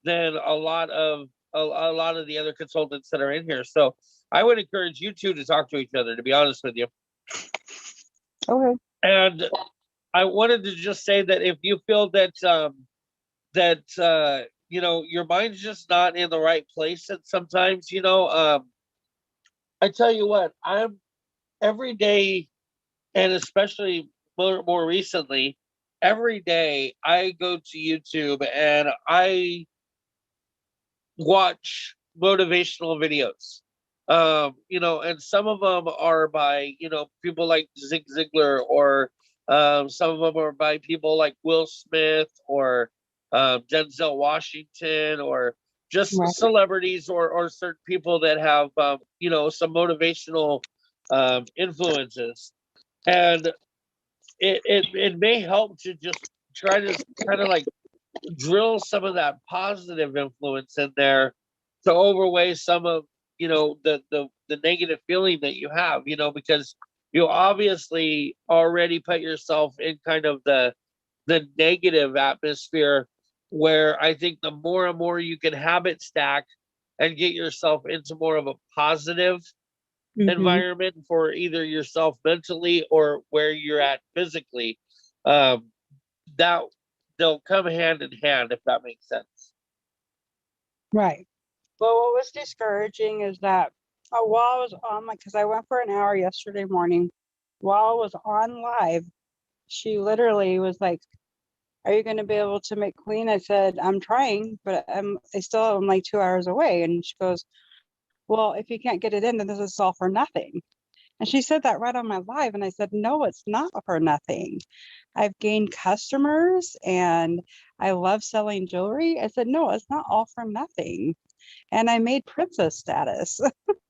than a lot of the other consultants that are in here. So I would encourage you two to talk to each other, to be honest with you. Okay. And I wanted to just say that if you feel that your mind's just not in the right place, and sometimes, I tell you what, I'm every day, and especially more recently, every day I go to YouTube and I watch motivational videos. And some of them are by, people like Zig Ziglar, or some of them are by people like Will Smith, or Denzel Washington, or just celebrities, or certain people that have, some motivational influences. And it may help to just try to kind of like drill some of that positive influence in there to overweigh some of the negative feeling that you have, because you obviously already put yourself in kind of the negative atmosphere, where I think the more and more you can habit stack and get yourself into more of a positive environment for either yourself mentally or where you're at physically, that they'll come hand in hand, if that makes sense. Right. Well, what was discouraging is that while I was on, because I went for an hour yesterday morning, while I was on live, she literally was like, "Are you going to be able to make queen?" I said, "I'm trying, but I still am like 2 hours away." And she goes, "Well, if you can't get it in, then this is all for nothing." And she said that right on my live. And I said, "No, it's not for nothing. I've gained customers and I love selling jewelry." I said, "No, it's not all for nothing." and I made princess status.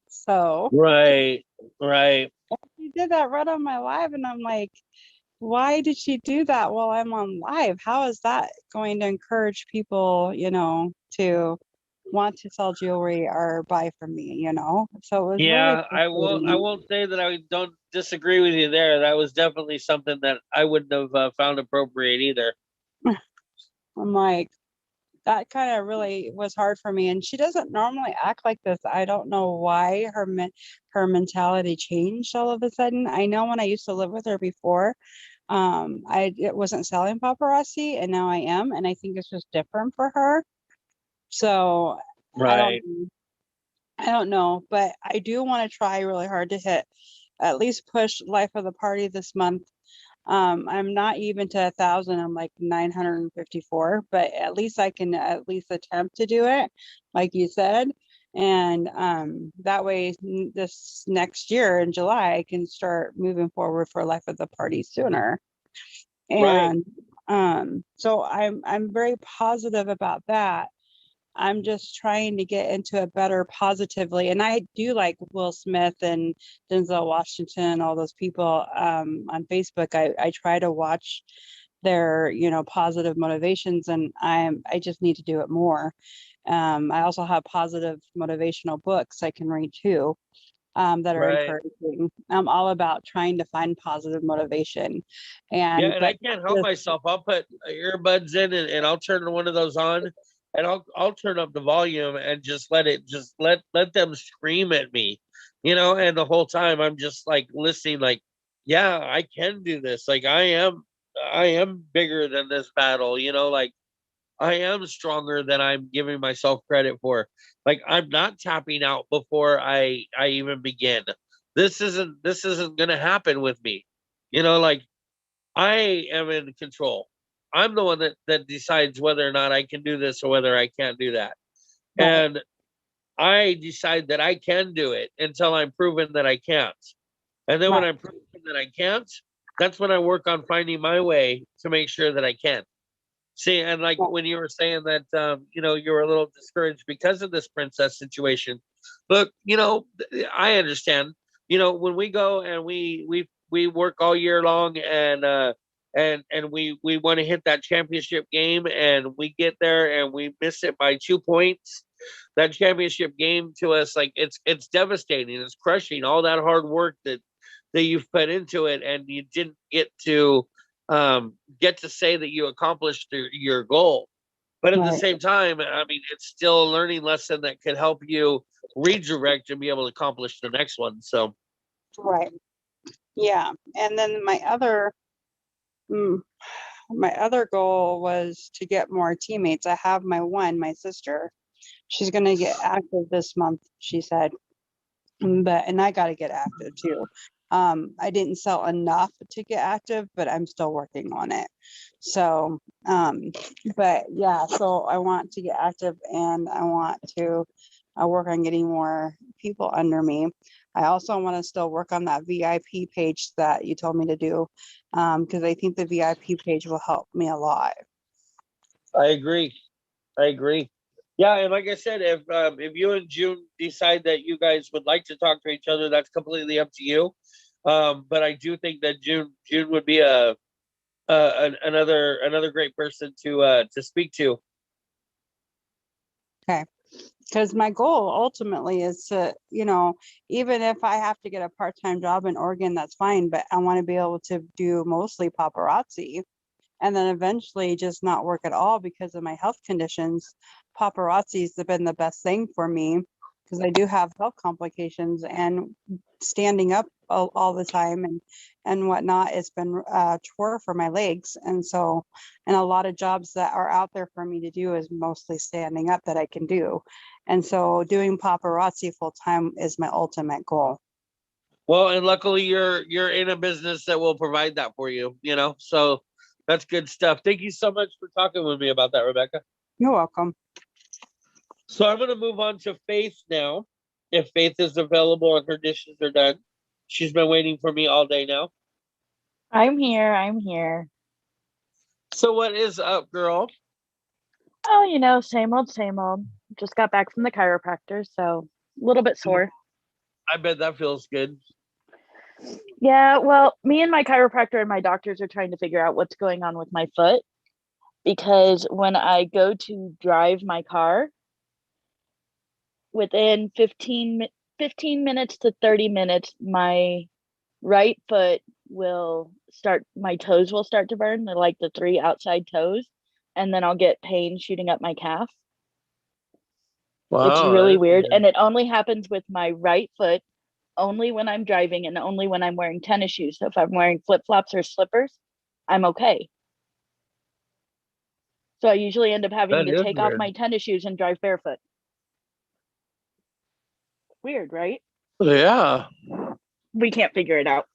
So right. she did that right on my live, and I'm like, why did she do that while I'm on live? How is that going to encourage people, to want to sell jewelry or buy from me, So it was really Yeah, I won't say that I don't disagree with you there. That was definitely something that I wouldn't have found appropriate either. I'm like, that kind of really was hard for me. And she doesn't normally act like this. I don't know why her mentality changed all of a sudden. I know when I used to live with her before, it wasn't selling paparazzi, and now I am, and I think it's just different for her. So Right. I don't know, but I do want to try really hard to hit, at least push Life of the Party this month. I'm not even to 1,000. I'm like 954, but at least I can at least attempt to do it, like you said. And that way, this next year in July, I can start moving forward for Life of the Party sooner. Right. And so I'm very positive about that. I'm just trying to get into a better positively. And I do like Will Smith and Denzel Washington, all those people on Facebook. I try to watch their, positive motivations, and I just need to do it more. I also have positive motivational books I can read too. That are Right. encouraging. I'm all about trying to find positive motivation. Yeah, and I But can't help myself. I'll put earbuds in and I'll turn one of those on, and I'll turn up the volume and just let them scream at me, and the whole time I'm just like listening, like, yeah, I can do this. Like I am bigger than this battle, like I am stronger than I'm giving myself credit for. Like I'm not tapping out before I even begin. This isn't gonna happen with me. Like I am in control. I'm the one that decides whether or not I can do this or whether I can't do that. right, And I decide that I can do it until I'm proven that I can't. And then when right, I'm proven that I can't, that's when I work on finding my way to make sure that I can. See, and like right, when you were saying that, you were a little discouraged because of this princess situation. Look, I understand. When we go and we work all year long and we want to hit that championship game and we get there and we miss it by 2 points. That championship game to us, like it's devastating. It's crushing all that hard work that you've put into it, and you didn't get to say that you accomplished your goal. But at the right, same time, I mean, it's still a learning lesson that could help you redirect and be able to accomplish the next one. So, right. Yeah. And then my other goal was to get more teammates. I have my sister. She's going to get active this month, she said. And I got to get active too. I didn't sell enough to get active, but I'm still working on it. So, but yeah, so I want to get active, and I want to work on getting more people under me. I also want to still work on that VIP page that you told me to do, because I think the VIP page will help me a lot. I agree. I agree. Yeah, and like I said, if you and June decide that you guys would like to talk to each other, that's completely up to you. But I do think that June would be another great person to speak to. Okay. Because my goal ultimately is to, even if I have to get a part-time job in Oregon, that's fine, but I want to be able to do mostly paparazzi, and then eventually just not work at all because of my health conditions. Paparazzi's been the best thing for me because I do have health complications, and standing up all the time and whatnot, it's been a chore for my legs. And a lot of jobs that are out there for me to do is mostly standing up that I can do. And so doing paparazzi full time is my ultimate goal. Well, and luckily you're in a business that will provide that for you, So that's good stuff. Thank you so much for talking with me about that, Rebecca. You're welcome. So I'm going to move on to Faith now. If Faith is available and her dishes are done. She's been waiting for me all day now. I'm here. I'm here. So what is up, girl? Oh, same old, same old. just got back from the chiropractor, so a little bit sore. I bet that feels good. Yeah, well, me and my chiropractor and my doctors are trying to figure out what's going on with my foot, because when I go to drive my car, within 15 minutes to 30 minutes, my right foot will start, my toes will start to burn. They're like the 3 outside toes, and then I'll get pain shooting up my calf. Wow, it's really weird. And it only happens with my right foot, only when I'm driving and only when I'm wearing tennis shoes. So if I'm wearing flip-flops or slippers, I'm okay. So I usually end up having to take off my tennis shoes and drive barefoot. Weird, right? Yeah. We can't figure it out.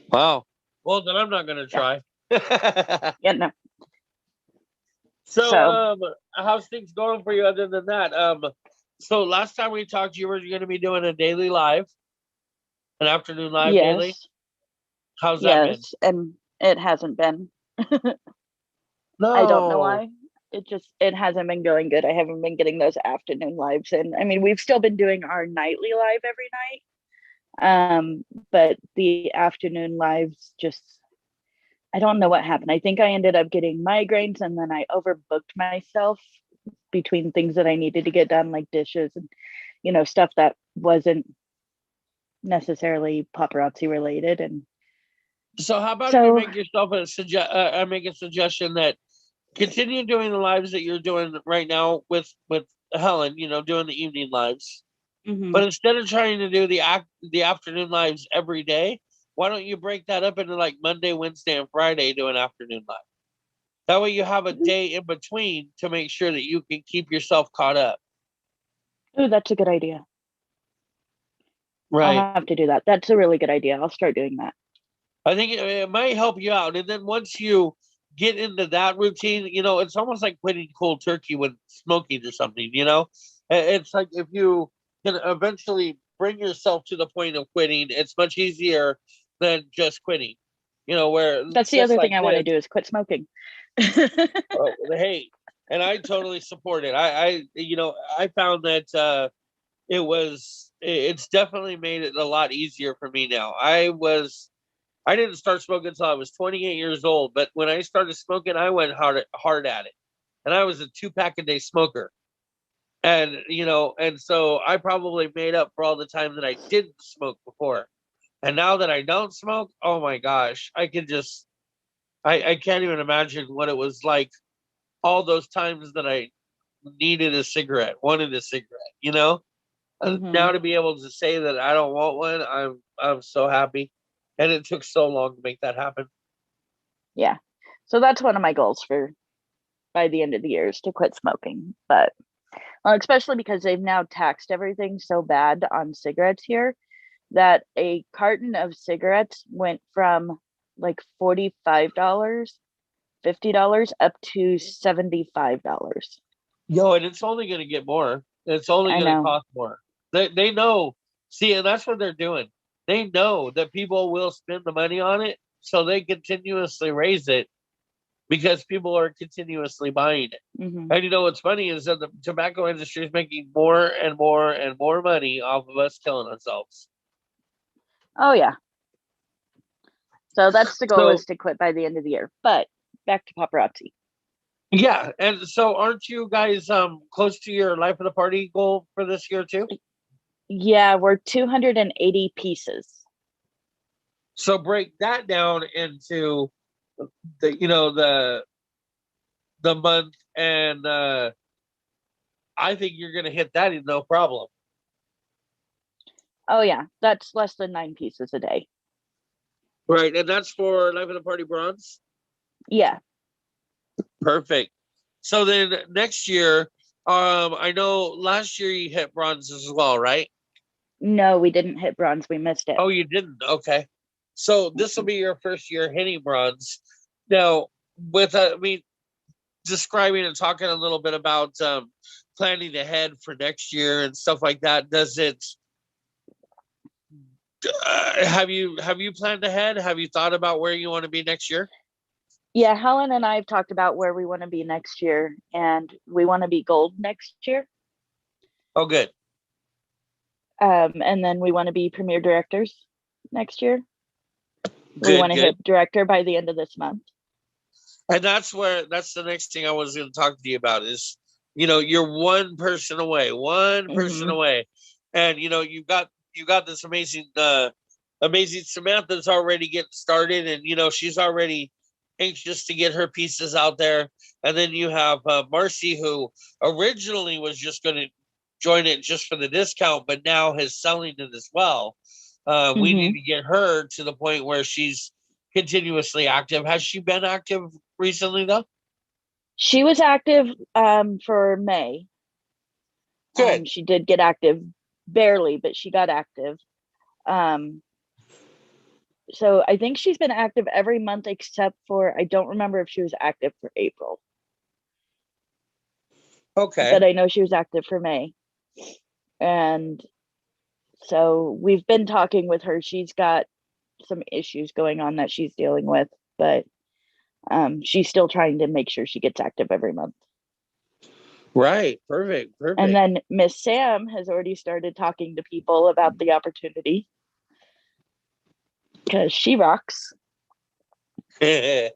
Wow. Well, then I'm not going to try. Yeah, no. So, how's things going for you other than that? So last time we talked, you were going to be doing a daily live, an afternoon live daily. How's that been? Yes, and it hasn't been. No. I don't know why. It hasn't been going good. I haven't been getting those afternoon lives in. I mean, we've still been doing our nightly live every night. But the afternoon lives just, I don't know what happened. I think I ended up getting migraines, and then I overbooked myself between things that I needed to get done, like dishes and, stuff that wasn't necessarily paparazzi related. And so how about you make yourself make a suggestion that continue doing the lives that you're doing right now with Helen, doing the evening lives. Mm-hmm. But instead of trying to do the afternoon lives every day, why don't you break that up into like Monday, Wednesday, and Friday, do an afternoon live? That way you have a day in between to make sure that you can keep yourself caught up. Oh, that's a good idea. Right. I'll have to do that. That's a really good idea. I'll start doing that. I think it might help you out. And then once you get into that routine, it's almost like quitting cold turkey when smoking or something, It's like if you can eventually bring yourself to the point of quitting, it's much easier than just quitting, where that's the other thing I want to do is quit smoking. Hey, and I totally support it. I found that it's definitely made it a lot easier for me now. I didn't start smoking until I was 28 years old, but when I started smoking, I went hard at it. And I was a 2-pack a day smoker. And, and so I probably made up for all the time that I didn't smoke before. And now that I don't smoke, oh my gosh, I can't even imagine what it was like all those times that I needed a cigarette, wanted a cigarette, Mm-hmm. Now to be able to say that I don't want one, I'm so happy. And it took so long to make that happen. Yeah. So that's one of my goals by the end of the year is to quit smoking. But especially because they've now taxed everything so bad on cigarettes here that a carton of cigarettes went from like $45, $50 up to $75. Yo, and it's only going to get more. It's only going to cost more. They know. See, and that's what they're doing. They know that people will spend the money on it, so they continuously raise it because people are continuously buying it. Mm-hmm. And what's funny is that the tobacco industry is making more and more and more money off of us killing ourselves. Oh, yeah. So that's the goal, is to quit by the end of the year. But back to paparazzi. Yeah. And so aren't you guys close to your life of the party goal for this year too? Yeah, we're 280 pieces. So break that down into the month, and I think you're going to hit that in no problem. Oh yeah, that's less than 9 pieces a day. Right, and that's for Life of the Party Bronze? Yeah. Perfect. So then next year, I know last year you hit bronze as well, right? No, we didn't hit bronze. We missed it. Oh, you didn't? Okay. So this will be your first year hitting bronze. Now, with describing and talking a little bit about planning ahead for next year and stuff like that, does it? Have you planned ahead? Have you thought about where you want to be next year? Yeah, Helen and I have talked about where we want to be next year, and we want to be gold next year. Oh, good. And then we want to be premier directors next year. We Good, want to good. hit director by the end of this month. And that's the next thing I was going to talk to you about is, you're one person away, away. And, you've got this amazing Samantha's already getting started, and, she's already anxious to get her pieces out there. And then you have Marcy, who originally was just going to join it just for the discount, but now is selling it as well. We need to get her to the point where she's continuously active. Has she been active recently, though? She was active for May. Good. She did get active, barely, but she got active. So I think she's been active every month except for, I don't remember if she was active for April. Okay. But I know she was active for May. And so we've been talking with her. She's got some issues going on that she's dealing with, but she's still trying to make sure she gets active every month. Right. Perfect. And then Miss Sam has already started talking to people about the opportunity because she rocks. There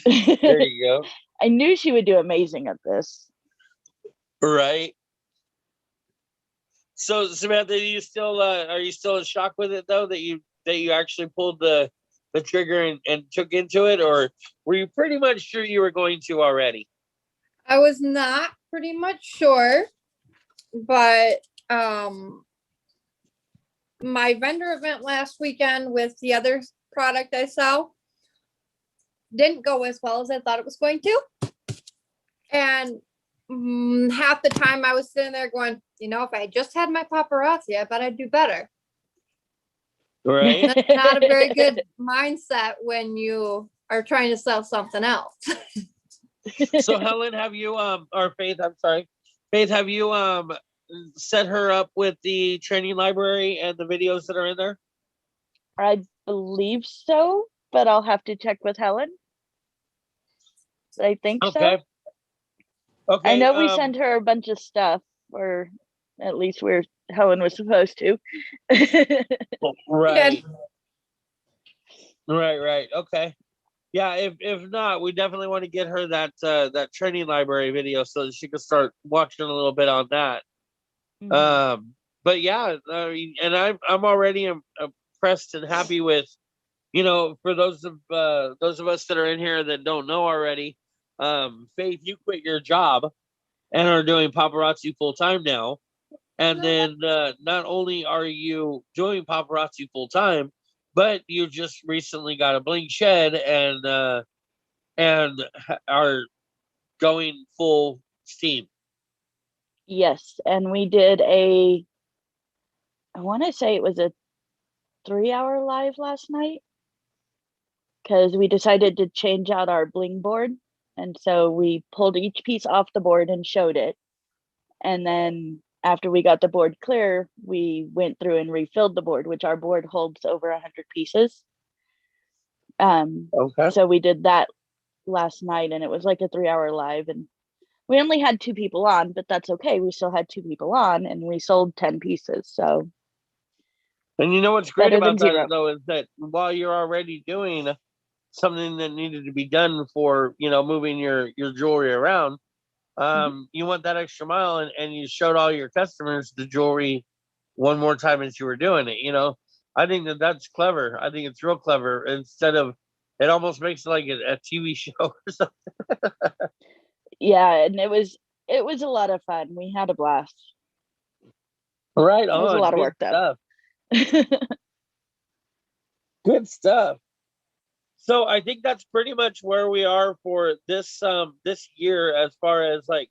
you go. I knew she would do amazing at this. Right. So Samantha, are you still in shock with it though that you actually pulled the trigger and took into it, or were you pretty much sure you were going to already? I was not pretty much sure, but my vendor event last weekend with the other product I sell didn't go as well as I thought it was going to. And half the time I was sitting there going, if I just had my paparazzi, I bet I'd do better. Right. That's not a very good mindset when you are trying to sell something else. So Helen, have you or Faith, I'm sorry. Faith, have you set her up with the training library and the videos that are in there? I believe so, but I'll have to check with Helen. I think so. Okay. I know we sent her a bunch of stuff, or at least where Helen was supposed to. Right. Right. Okay. Yeah, if not, we definitely want to get her that training library video so that she can start watching a little bit on that. But yeah, and I'm already impressed and happy with, for those of us that are in here that don't know already, Faith, you quit your job and are doing paparazzi full time now. And then not only are you doing paparazzi full time, but you just recently got a bling shed and are going full steam. Yes, and we did I want to say it was a 3-hour live last night because we decided to change out our bling board. And so we pulled each piece off the board and showed it. And then after we got the board clear, we went through and refilled the board, which our board holds over 100 pieces. Okay. So we did that last night, and it was like a 3-hour live, and we only had 2 people on, but that's okay. We still had 2 people on, and we sold 10 pieces. So, and you know what's great about that though is that while you're already doing something that needed to be done for moving your jewelry around, you went that extra mile and you showed all your customers the jewelry one more time as you were doing it. I think that's clever. I think it's real clever. Instead of, it almost makes it like a TV show or something. Yeah, and it was a lot of fun. We had a blast. Right on. It was a lot of work though. Good stuff. So I think that's pretty much where we are for this year as far as like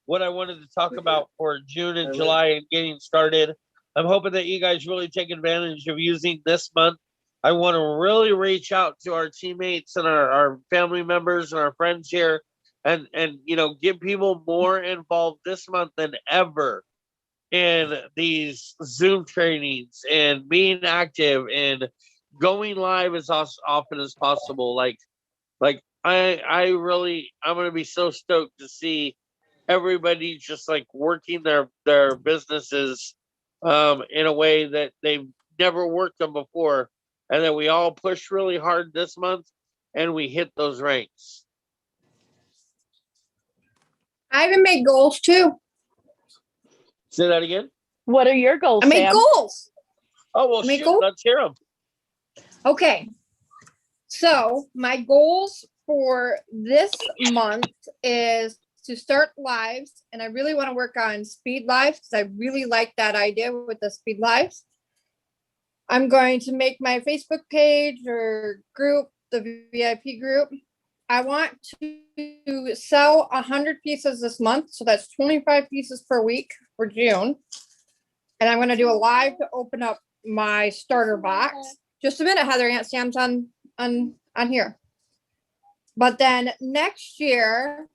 what I wanted to talk about for June and July and getting started. I'm hoping that you guys really take advantage of using this month. I want to really reach out to our teammates and our family members and our friends here and get people more involved this month than ever in these Zoom trainings and being active and going live as often as possible. Like I'm going to be so stoked to see everybody just like working their businesses in a way that they've never worked them before, and that we all push really hard this month and we hit those ranks. I even made goals too. Say that again. What are your goals, I made Sam? goals. Oh, well, shoot, goals? let's hear them. Okay. So my goals for this month is to start lives, and I really want to work on speed lives because I really like that idea with the speed lives. I'm going to make my Facebook page or group, the VIP group. I want to sell 100 pieces this month, so that's 25 pieces per week for June. And I'm going to do a live to open up my starter box. Just a minute, Heather. Aunt Sam's on here. But then next year,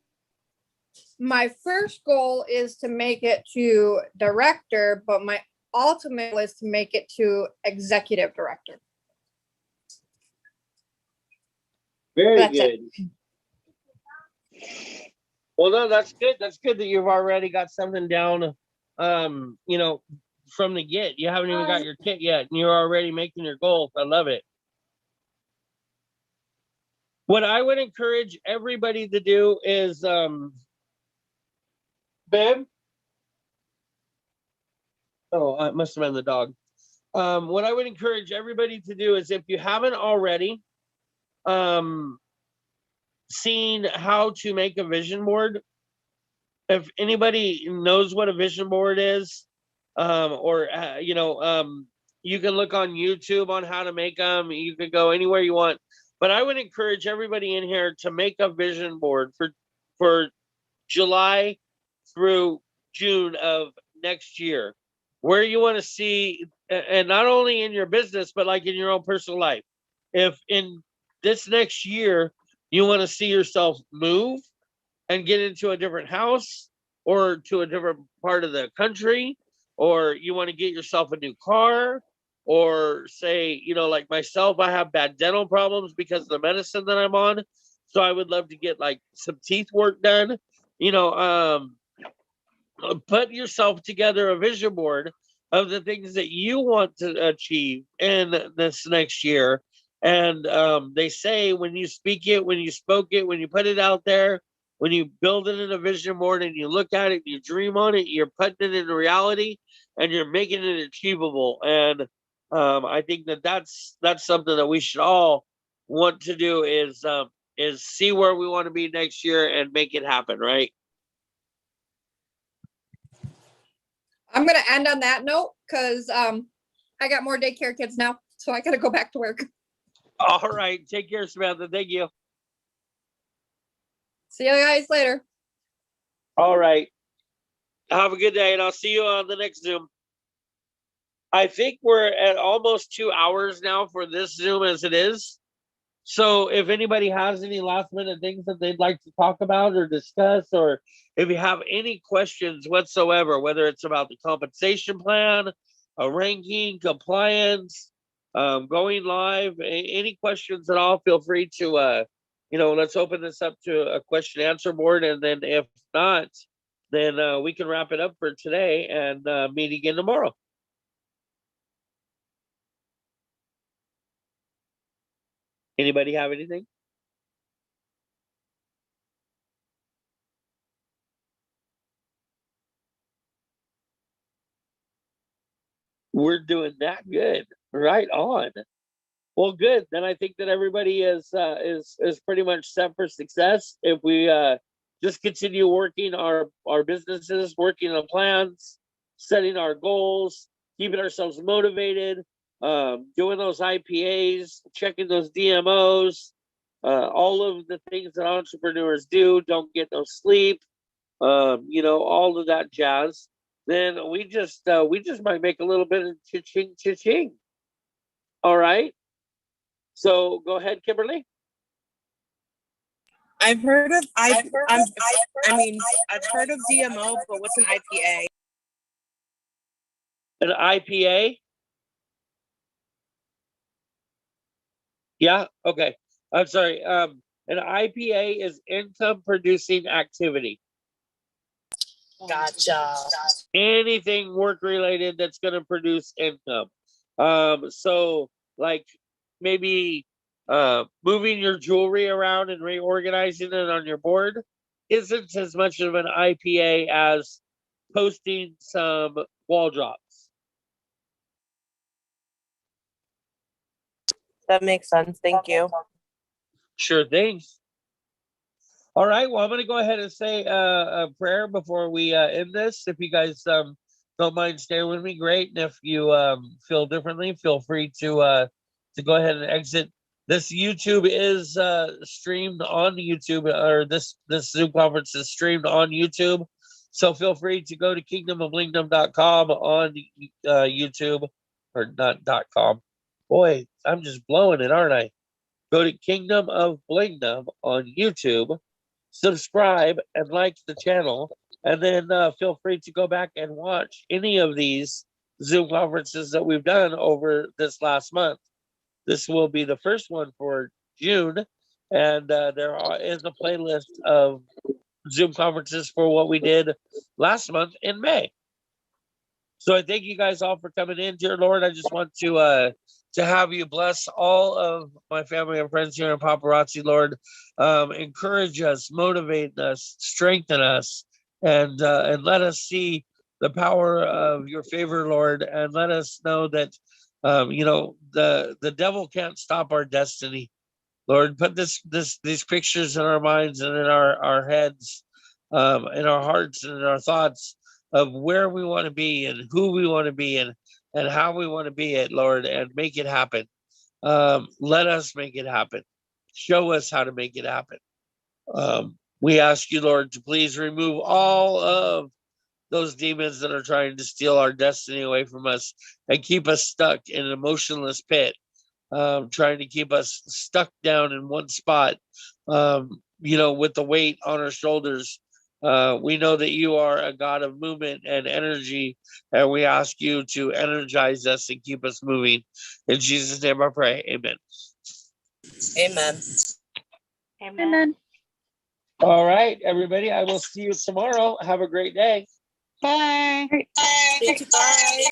my first goal is to make it to director, but my ultimate goal is to make it to executive director. Very good. Well, no, that's good. That's good that you've already got something down, you know, from the get. You haven't even got your kit yet, and you're already making your goals. I love it. What I would encourage everybody to do is, babe? Oh, it must have been the dog. What I would encourage everybody to do is, if you haven't already seen how to make a vision board, if anybody knows what a vision board is, you know, you can look on YouTube on how to make them. You can go anywhere you want. But I would encourage everybody in here to make a vision board for July through June of next year, where you want to see, and not only in your business, but like in your own personal life. If in this next year, you want to see yourself move and get into a different house or to a different part of the country, or you want to get yourself a new car, or say, you know, like myself, I have bad dental problems because of the medicine that I'm on. So I would love to get like some teeth work done, you know, put yourself together a vision board of the things that you want to achieve in this next year. And they say when you speak it, when you spoke it, when you put it out there, when you build it in a vision board and you look at it, you dream on it, you're putting it into reality and you're making it achievable. And I think that that's something that we should all want to do is see where we want to be next year and make it happen, right? I'm going to end on that note because I got more daycare kids now, so I got to go back to work. All right. Take care, Samantha. Thank you. See you guys later. All right. Have a good day, and I'll see you on the next Zoom. I think we're at almost 2 hours now for this Zoom as it is. So if anybody has any last minute things that they'd like to talk about or discuss, or if you have any questions whatsoever, whether it's about the compensation plan, a ranking, compliance, going live, any questions at all, feel free to, you know, let's open this up to a question answer board. And then if not, then we can wrap it up for today and meet again tomorrow. Anybody have anything? We're doing that good. Right on. Well, good. Then I think that everybody is pretty much set for success if we just continue working our businesses, working on plans, setting our goals, keeping ourselves motivated, doing those IPAs, checking those DMOs, all of the things that entrepreneurs do. Don't get no sleep, you know, all of that jazz. Then we just might make a little bit of cha-ching, cha-ching. All right. So go ahead, Kimberly. I've heard of I've heard of DMO, but what's an IPA? An IPA? Yeah. Okay. I'm sorry. An IPA is income producing activity. Gotcha. Anything work related that's going to produce income. So like maybe moving your jewelry around and reorganizing it on your board isn't as much of an IPA as posting some wall drops. That makes sense. Thank you. Sure thing. All right. Well, I'm going to go ahead and say a prayer before we end this. If you guys don't mind staying with me, great. And if you feel differently, feel free to go ahead and exit. This YouTube is streamed on YouTube, or this Zoom conference is streamed on YouTube. So feel free to go to kingdomofblingdom.com on YouTube, or not .com. Boy, I'm just blowing it, aren't I? Go to Kingdom of Blingdom on YouTube, subscribe and like the channel, and then feel free to go back and watch any of these Zoom conferences that we've done over this last month. This will be the first one for June, and there is a playlist of Zoom conferences for what we did last month in May. So I thank you guys all for coming in, dear Lord. I just want to have you bless all of my family and friends here in Paparazzi, Lord. Encourage us, motivate us, strengthen us, and let us see the power of your favor, Lord, and let us know that the devil can't stop our destiny. Lord, put these pictures in our minds and in our heads, in our hearts and in our thoughts of where we want to be and who we want to be and how we want to be it, Lord, and make it happen. Let us make it happen. Show us how to make it happen. We ask you, Lord, to please remove all of those demons that are trying to steal our destiny away from us and keep us stuck in an emotionless pit, trying to keep us stuck down in one spot, with the weight on our shoulders. We know that you are a God of movement and energy, and we ask you to energize us and keep us moving. In Jesus' name I pray. Amen. Amen. Amen. All right, everybody. I will see you tomorrow. Have a great day. Bye. Thank you. Bye.